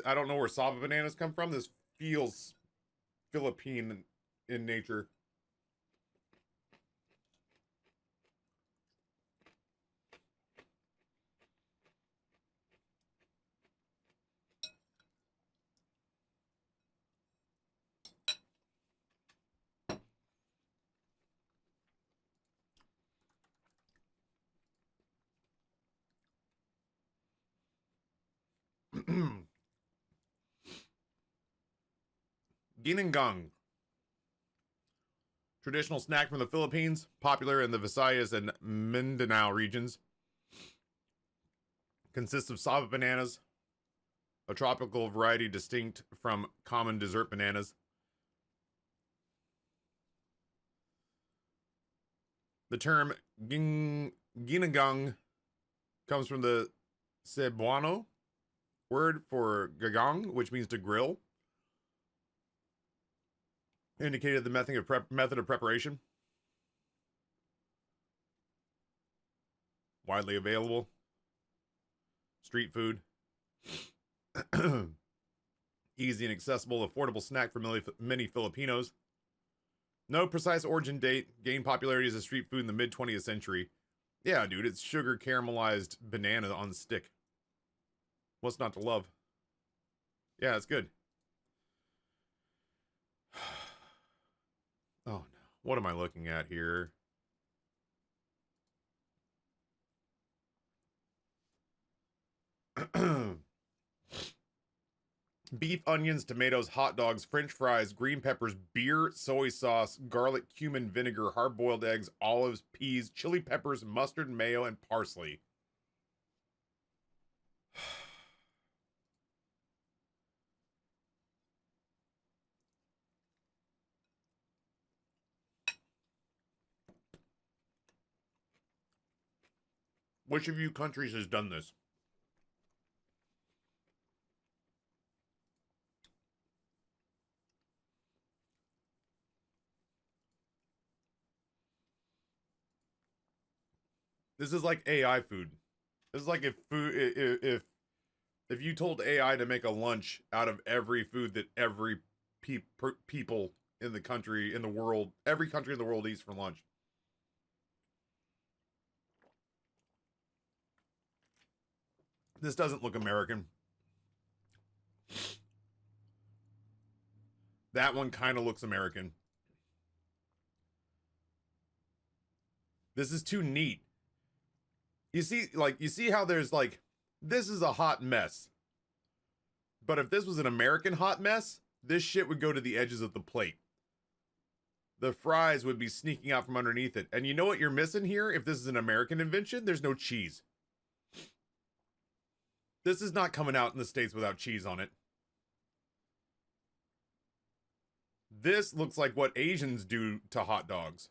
S1: I don't know where Saba bananas come from. This feels Philippine in nature. Ginangang. Traditional snack from the Philippines, popular in the Visayas and Mindanao regions. Consists of Saba bananas, a tropical variety distinct from common dessert bananas. The term ginangang comes from the Cebuano word for gagang, which means to grill. Indicated the method of preparation. Widely available. Street food. Easy and accessible, affordable snack for many Filipinos. No precise origin date. Gained popularity as a street food in the mid-20th century. Yeah, dude, it's sugar caramelized banana on stick. What's not to love? Yeah, it's good. Oh no. What am I looking at here? beef, onions, tomatoes, hot dogs, french fries, green peppers, beer, soy sauce, garlic, cumin, vinegar, hard-boiled eggs, olives, peas, chili peppers, mustard, mayo, and parsley. Which of you countries has done this? This is like AI food. This is like if you told AI to make a lunch out of every food that every people in the country, in the world, every country in the world eats for lunch. This doesn't look American. That one kind of looks American. This is too neat. You see how there's like, this is a hot mess. But if this was an American hot mess, this shit would go to the edges of the plate. The fries would be sneaking out from underneath it. And you know what you're missing here? If this is an American invention, there's no cheese. This is not coming out in the States without cheese on it. This looks like what Asians do to hot dogs.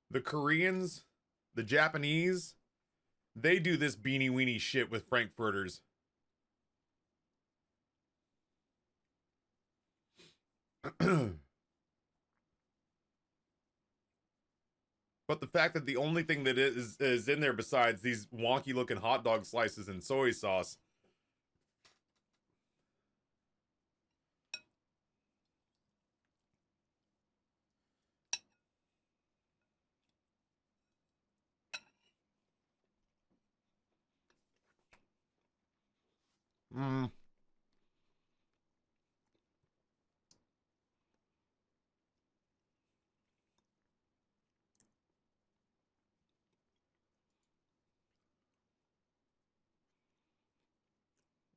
S1: The Koreans, the Japanese, they do this beanie weenie shit with frankfurters. But the fact that the only thing that is in there besides these wonky looking hot dog slices and soy sauce .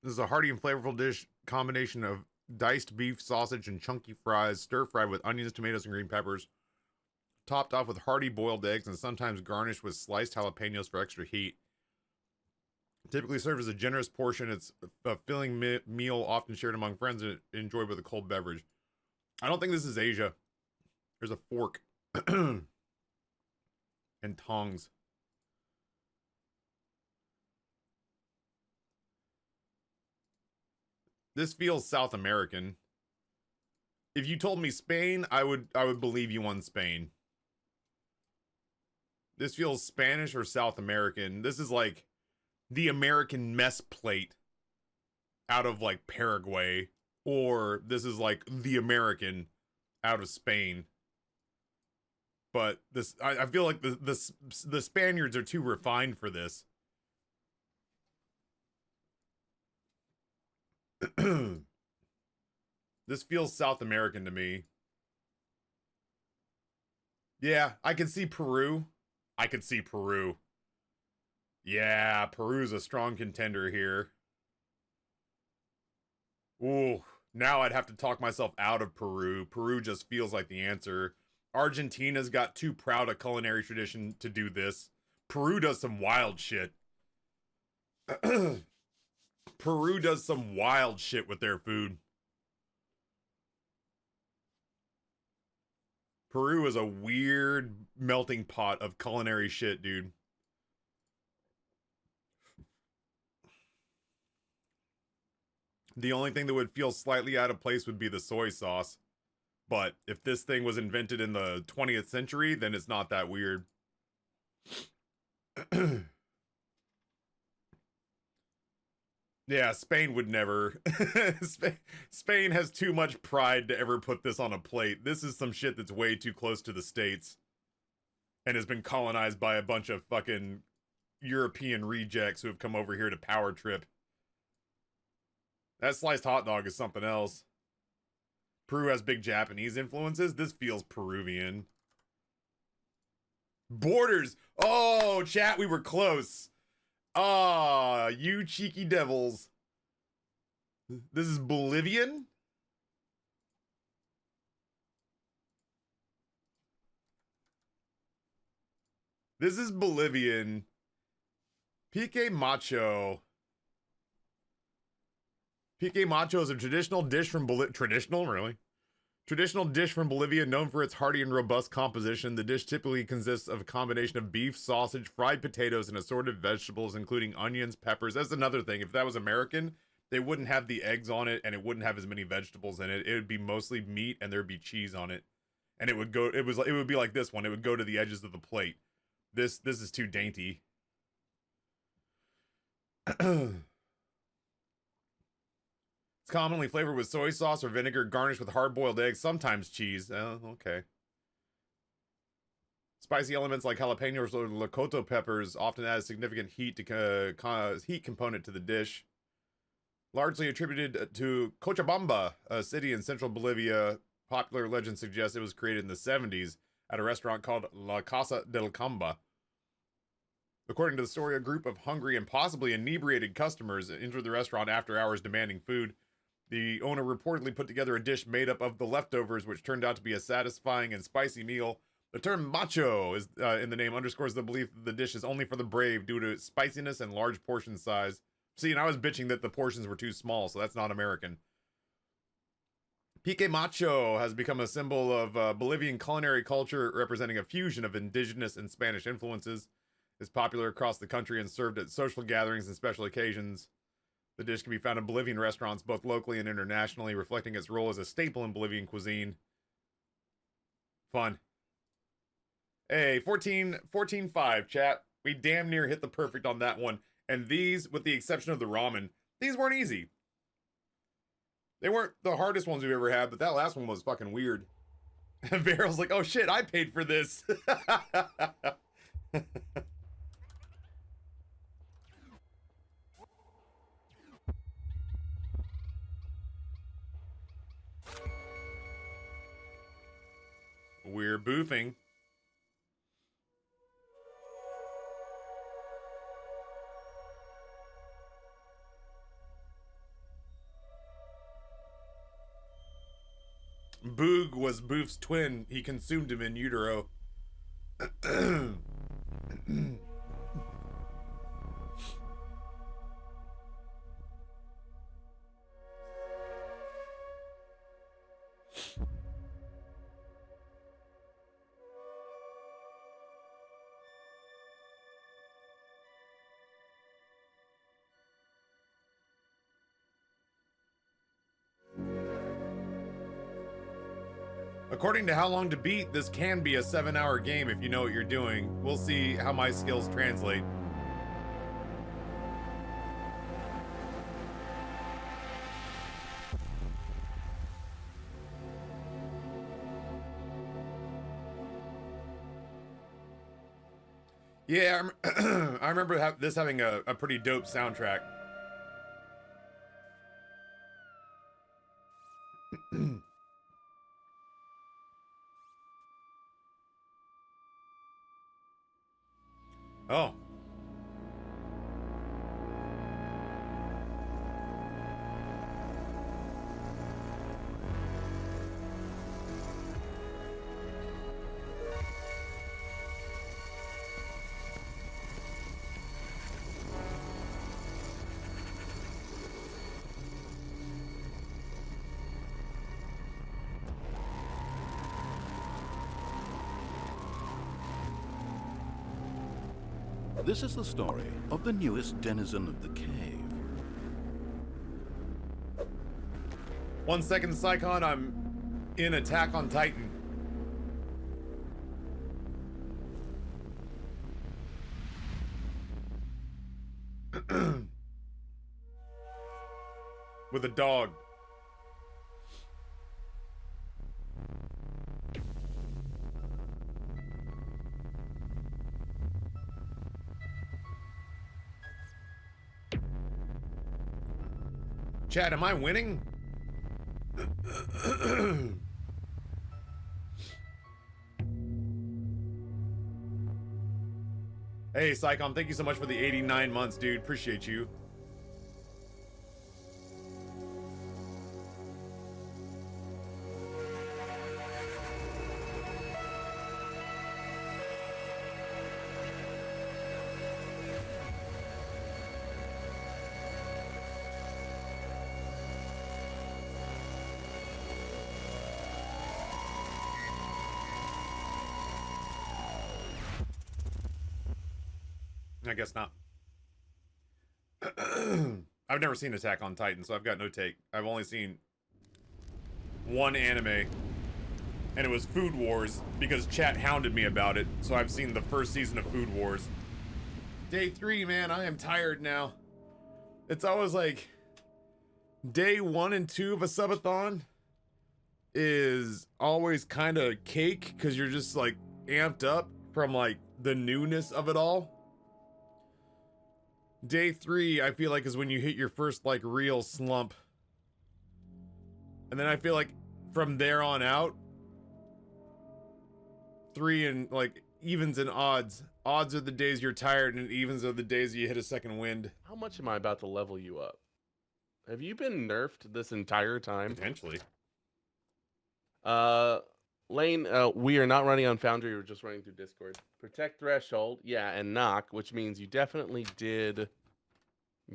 S1: This is a hearty and flavorful dish combination of diced beef, sausage, and chunky fries, stir-fried with onions, tomatoes, and green peppers, topped off with hearty boiled eggs, and sometimes garnished with sliced jalapenos for extra heat. Typically served as a generous portion, it's a filling meal often shared among friends and enjoyed with a cold beverage. I don't think this is Asia. There's a fork. And tongs. This feels South American. If you told me Spain, I would believe you on Spain. This feels Spanish or South American. This is like the American mess plate out of like Paraguay, or this is like the American out of Spain. But this, I feel like the Spaniards are too refined for this. This feels South American to me. Yeah, I can see Peru. I could see Peru. Yeah, Peru's a strong contender here. Ooh, now I'd have to talk myself out of Peru. Peru just feels like the answer. Argentina's got too proud a culinary tradition to do this. Peru does some wild shit. Peru does some wild shit with their food. Peru is a weird melting pot of culinary shit, dude. The only thing that would feel slightly out of place would be the soy sauce. But if this thing was invented in the 20th century, then it's not that weird. Yeah, Spain would never. Spain has too much pride to ever put this on a plate. This is some shit that's way too close to the States. And has been colonized by a bunch of fucking European rejects who have come over here to power trip. That sliced hot dog is something else. Peru has big Japanese influences. This feels Peruvian. Borders! Oh, chat, we were close. Ah, you cheeky devils. This is Bolivian? This is Bolivian. Pique macho. Pique macho is a traditional dish from traditional, really? Traditional dish from Bolivia known for its hearty and robust composition. The dish typically consists of a combination of beef, sausage, fried potatoes, and assorted vegetables, including onions, peppers. That's another thing. If that was American, they wouldn't have the eggs on it, and it wouldn't have as many vegetables in it. It would be mostly meat, and there'd be cheese on it. And it would go, it would be like this one. It would go to the edges of the plate. This is too dainty. It's commonly flavored with soy sauce or vinegar, garnished with hard-boiled eggs, sometimes cheese. Oh, okay. Spicy elements like jalapenos or locoto peppers often add a significant heat component to the dish. Largely attributed to Cochabamba, a city in central Bolivia. Popular legend suggests it was created in the 70s at a restaurant called La Casa del Camba. According to the story, a group of hungry and possibly inebriated customers entered the restaurant after hours demanding food. The owner reportedly put together a dish made up of the leftovers, which turned out to be a satisfying and spicy meal. The term macho is in the name underscores the belief that the dish is only for the brave due to its spiciness and large portion size. See, and I was bitching that the portions were too small, so that's not American. Pique macho has become a symbol of Bolivian culinary culture, representing a fusion of indigenous and Spanish influences. It's popular across the country and served at social gatherings and special occasions. The dish can be found in Bolivian restaurants, both locally and internationally, reflecting its role as a staple in Bolivian cuisine. Fun. Hey, 14.5, chat. We damn near hit the perfect on that one. And these, with the exception of the ramen, these weren't easy. They weren't the hardest ones we've ever had, but that last one was fucking weird. And Barrel's like, oh shit, I paid for this. We're boofing. Boog was Boof's twin. He consumed him in utero. According to How Long to Beat, this can be a 7-hour game if you know what you're doing. We'll see how my skills translate. Yeah, I remember this having a pretty dope soundtrack. Oh.
S6: This is the story of the newest denizen of the cave.
S1: 1 second, Psychon, I'm in Attack on Titan. With a dog. Chad, am I winning? Hey, Psycom, thank you so much for the 89 months, dude. Appreciate you. I guess not. I've never seen Attack on Titan, so I've got no take. I've only seen one anime, and it was Food Wars, because chat hounded me about it, so I've seen the first season of Food Wars. Day 3, man, I am tired now. It's always like, day 1 and 2 of a subathon is always kind of cake, because you're just like amped up from like the newness of it all. Day 3, I feel like, is when you hit your first, like, real slump. And then I feel like from there on out, 3 and, like, evens and odds. Odds are the days you're tired, and evens are the days you hit a second wind.
S9: How much am I about to level you up? Have you been nerfed this entire time?
S1: Potentially.
S9: Lane, we are not running on Foundry, we're just running through Discord. Protect Threshold, yeah, and Knock, which means you definitely did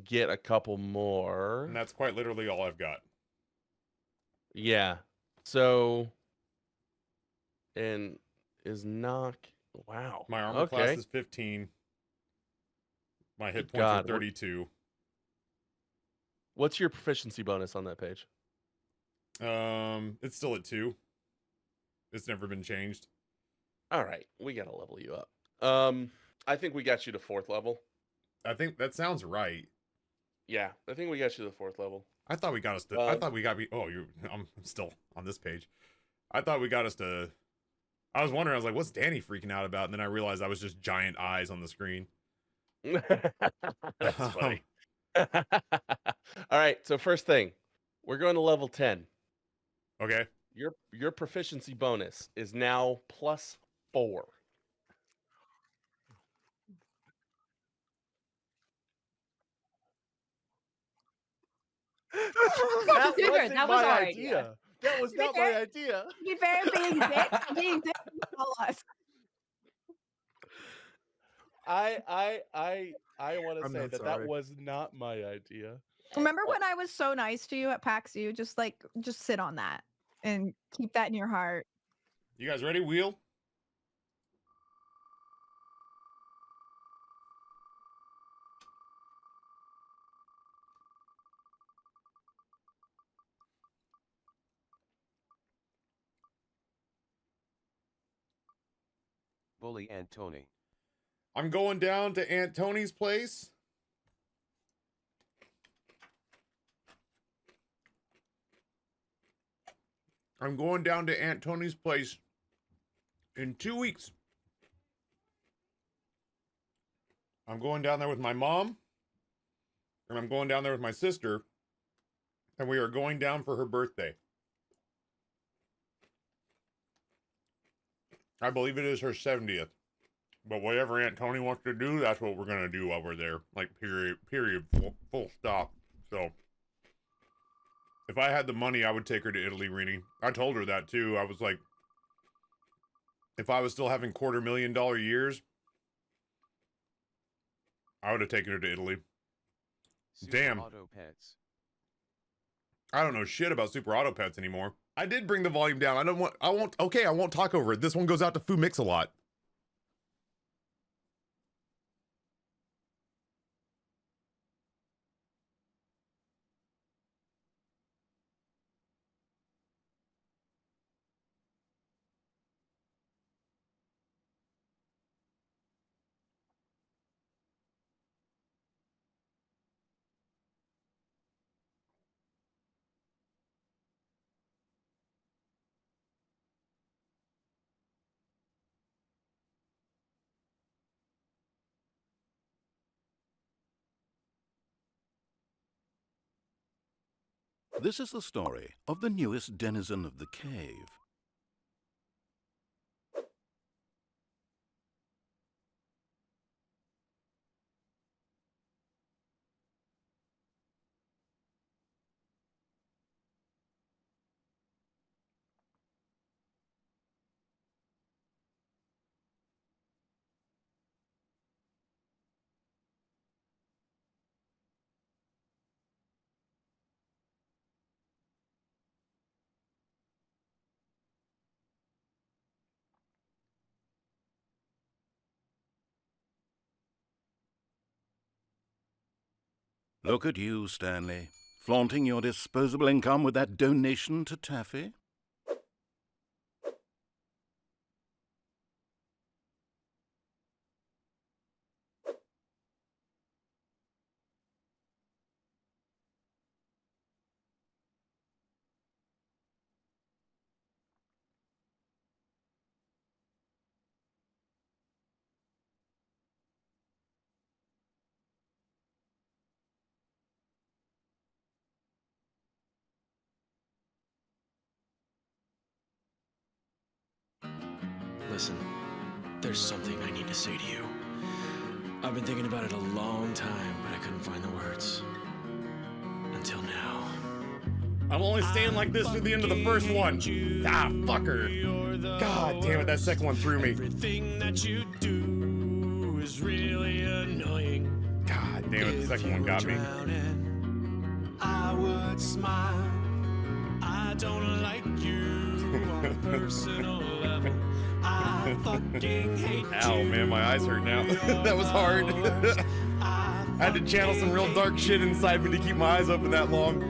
S9: get a couple more.
S1: And that's quite literally all I've got.
S9: Yeah. So, and is Knock, wow.
S1: My armor class is 15. My hit points are 32.
S9: What's your proficiency bonus on that page?
S1: It's still at 2. It's never been changed.
S9: All right, we gotta level you up. I think we got you to 4th level.
S1: I think that sounds right.
S9: Yeah, I think we got you to 4th level.
S1: I thought we got us to. I thought we got. Oh, I'm still on this page. I thought we got us to. I was wondering. I was like, "What's Danny freaking out about?" And then I realized I was just giant eyes on the screen.
S9: That's funny. All right. So first thing, we're going to level 10.
S1: Okay.
S9: Your proficiency bonus is now +4. That wasn't
S10: that was
S9: my
S10: our
S9: idea. That was not my idea.
S10: To be fair, being dick, all us.
S9: I want to say that
S11: sorry.
S9: that was not my idea.
S10: Remember when I was so nice to you at PAX U? Just sit on that and keep that in your heart.
S1: You guys ready? Wheel?
S11: Bully Aunt Tony.
S1: I'm going down to Aunt Tony's place. I'm going down to Aunt Tony's place in 2 weeks. I'm going down there with my mom, and I'm going down there with my sister, and we are going down for her birthday. I believe it is her 70th. But whatever Aunt Tony wants to do, that's what we're going to do while we're there. Like, period, full stop. So, if I had the money, I would take her to Italy, Rini. I told her that, too. I was like, if I was still having $250,000 years, I would have taken her to Italy. Damn.
S11: Auto Pets.
S1: I don't know shit about Super Auto Pets anymore. I did bring the volume down. I won't talk over it. This one goes out to Fu Mix a lot.
S6: This is the story of the newest denizen of the cave. Look at you, Stanley, flaunting your disposable income with that donation to Taffy.
S12: Listen, there's something I need to say to you. I've been thinking about it a long time, but I couldn't find the words. Until now.
S1: I'm only staying like this through the end of the first one. Ah, fucker. God damn it, that second one threw me.
S12: Everything that you do is really annoying.
S1: God damn it, the second one got me.
S12: I would smile. I don't like you on a personal level. I fucking hate
S1: Ow, man, my eyes hurt now. That was hard. I had to channel some real dark shit inside me to keep my eyes open that long.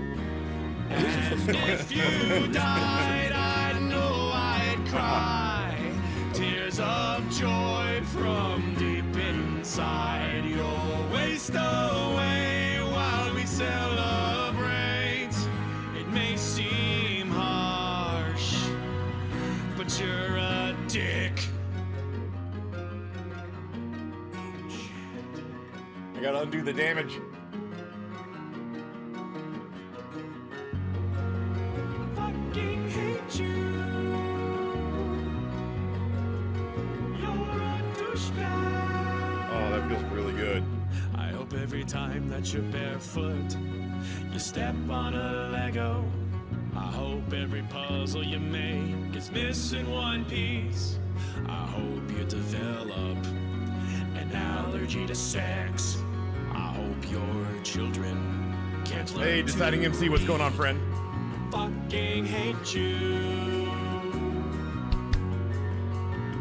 S12: And if you died, I know I'd cry. Tears of joy from deep inside. You'll waste away while we celebrate. It may seem harsh, but you're a dick.
S1: I gotta undo the damage.
S12: Fucking hate you. You're a douchebag.
S1: Oh, that feels really good.
S12: I hope every time that you're barefoot, you step on a Lego. I hope every puzzle you make is missing one piece. I hope you develop an allergy to sex. I hope your children can't learn.
S1: Hey, deciding MC, what's going on, friend?
S12: Fucking hate you.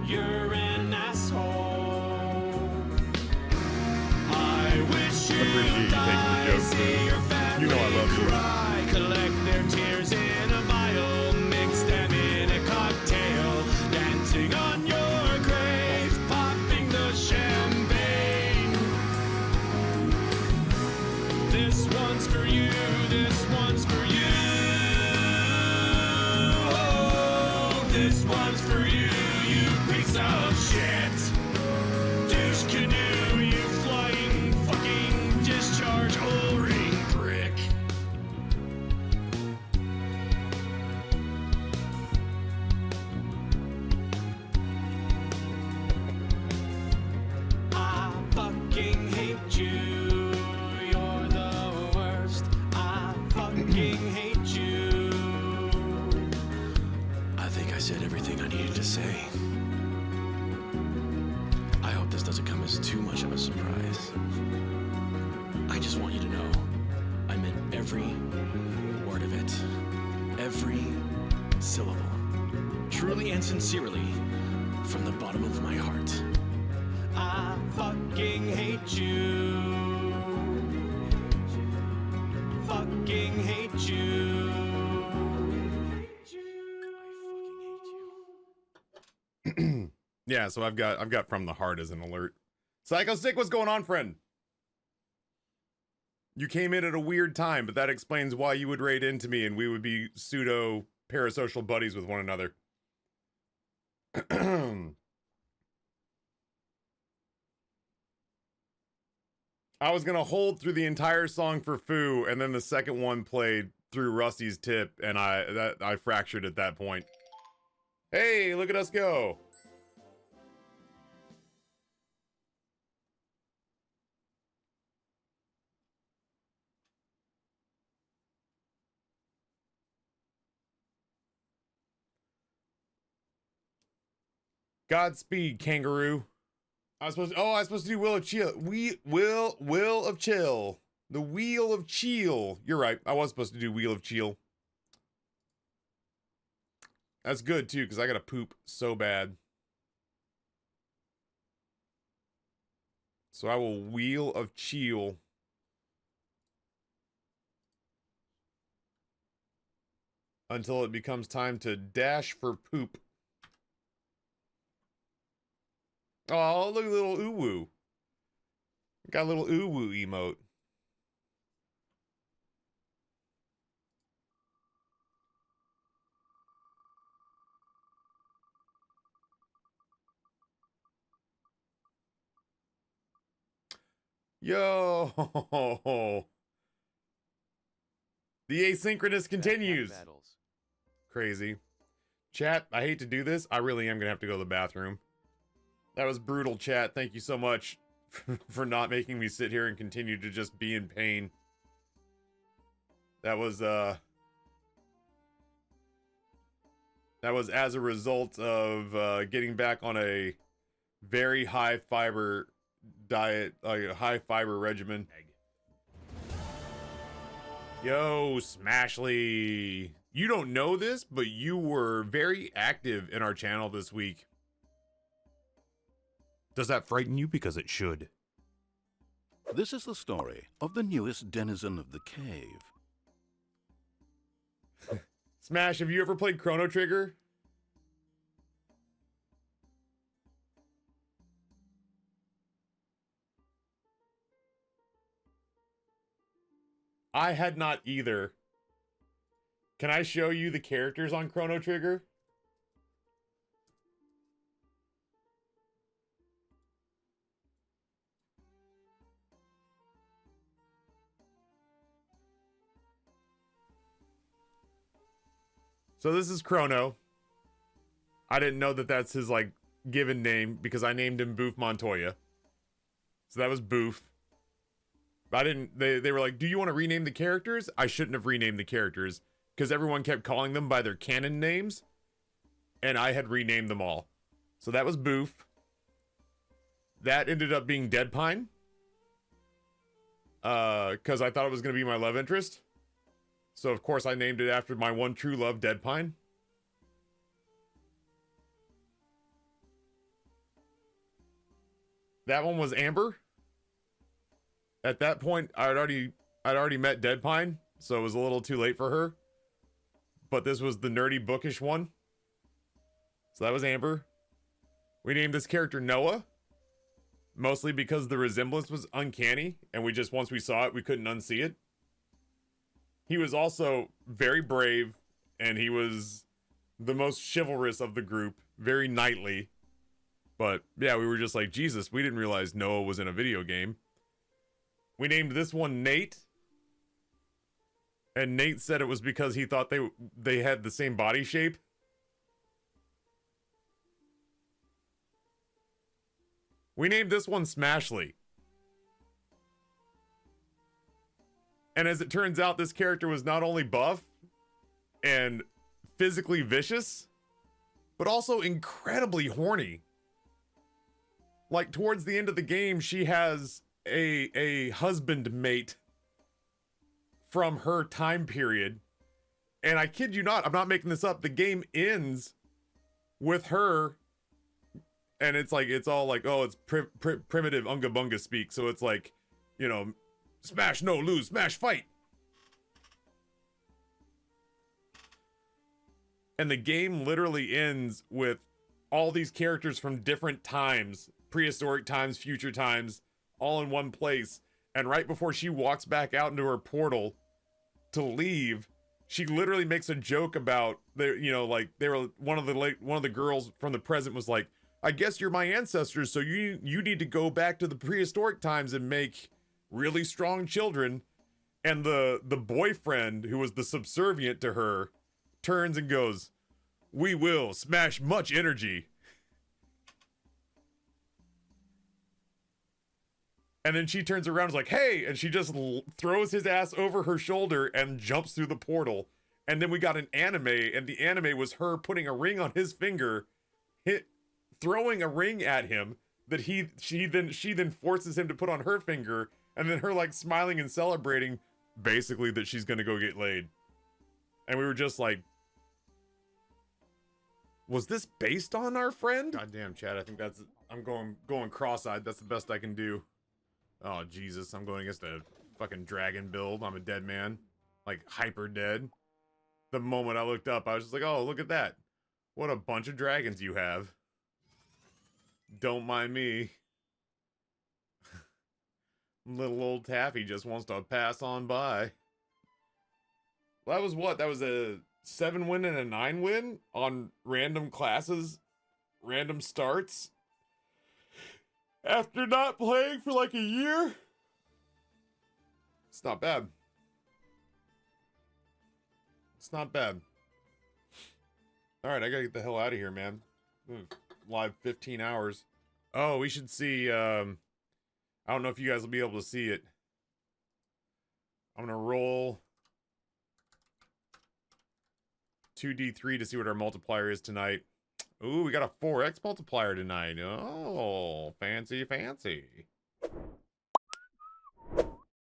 S12: You're an asshole. I wish you
S1: Appreciate you taking the joke,
S12: see your family
S1: you know I love you.
S12: cry. Collect their tears in a vial, mix them in a cocktail, dancing on your grave, popping the champagne. This one's for you, this one's for you. Oh, this one's for you, you piece of shit. Douche canoe, you flying fucking discharge O-ring prick. I fucking hate you. You're the worst. I fucking hate you. I think I said everything I needed to say. I hope this doesn't come as too much of a surprise. I just want you to know I meant every word of it. Every syllable. Truly and sincerely, from the bottom of my heart. I fucking hate you. Fucking hate you.
S1: Yeah, so I've got from the heart as an alert. Psycho Stick, what's going on, friend? You came in at a weird time, but that explains why you would raid into me and we would be pseudo parasocial buddies with one another. I was gonna hold through the entire song for Foo, and then the second one played through Rusty's tip, and I fractured at that point. Hey, look at us go! Godspeed, kangaroo. I was supposed to do Will of Chill. Will of Chill. The Wheel of Chill. You're right. I was supposed to do Wheel of Chill. That's good too, because I gotta poop so bad. So I will Wheel of Chill. until it becomes time to dash for poop. Oh, look at little uwu. Got a little uwu emote. Yo! The asynchronous continues. Crazy. Chat, I hate to do this. I really am going to have to go to the bathroom. That was brutal, chat. Thank you so much for not making me sit here and continue to just be in pain. That was as a result of getting back on a very high fiber diet, like a high fiber regimen. Yo, Smashly. You don't know this, but you were very active in our channel this week. Does that frighten you? Because it should.
S6: This is the story of the newest denizen of the cave.
S1: Smash, have you ever played Chrono Trigger? I had not either. Can I show you the characters on Chrono Trigger? So this is Chrono. I didn't know that that's his, like, given name because I named him Boof Montoya. So that was Boof. I didn't, they were like, do you want to rename the characters? I shouldn't have renamed the characters because everyone kept calling them by their canon names and I had renamed them all. So that was Boof. That ended up being Deadpine. Because I thought it was going to be my love interest. So of course I named it after my one true love, Deadpine. That one was Amber. At that point, I'd already met Deadpine, so it was a little too late for her. But this was the nerdy bookish one. So that was Amber. We named this character Noah. Mostly because the resemblance was uncanny, and once we saw it, we couldn't unsee it. He was also very brave, and he was the most chivalrous of the group, very knightly. But yeah, we were just like, Jesus, we didn't realize Noah was in a video game. We named this one Nate. And Nate said it was because he thought they had the same body shape. We named this one Smashly. And as it turns out, this character was not only buff and physically vicious, but also incredibly horny. Like, towards the end of the game, she has a husband mate from her time period. And I kid you not, I'm not making this up. The game ends with her, and it's all like, oh, it's primitive Unga Bunga speak. So it's like, you know, smash, no, lose, smash, fight. And the game literally ends with all these characters from different times, prehistoric times, future times, all in one place. And right before she walks back out into her portal to leave, she literally makes a joke about one of the girls from the present was like, I guess you're my ancestors, so you need to go back to the prehistoric times and make really strong children. And the boyfriend, who was the subservient to her, turns and goes, we will smash much energy. And then she turns around and is like, hey, and she just throws his ass over her shoulder and jumps through the portal. And then we got an anime, and the anime was her putting a ring on his finger, throwing a ring at him that she then forces him to put on her finger, and then her like smiling and celebrating, basically that she's gonna go get laid. And we were just like, was this based on our friend? Goddamn, Chad, I think I'm going cross-eyed. That's the best I can do. Oh, Jesus, I'm going against a fucking dragon build. I'm a dead man. Like, hyper dead. the moment I looked up. I was just like, oh, look at that. What a bunch of dragons you have. Don't mind me. Little old Taffy just wants to pass on by. Well, that was what? That was a 7 win and a 9 win on random classes, random starts. After not playing for like a year? It's not bad. It's not bad. Alright, I gotta get the hell out of here, man. Live 15 hours. Oh, we should see, I don't know if you guys will be able to see it. I'm gonna roll 2d3 to see what our multiplier is tonight. Ooh, we got a 4x multiplier tonight. Oh, fancy, fancy.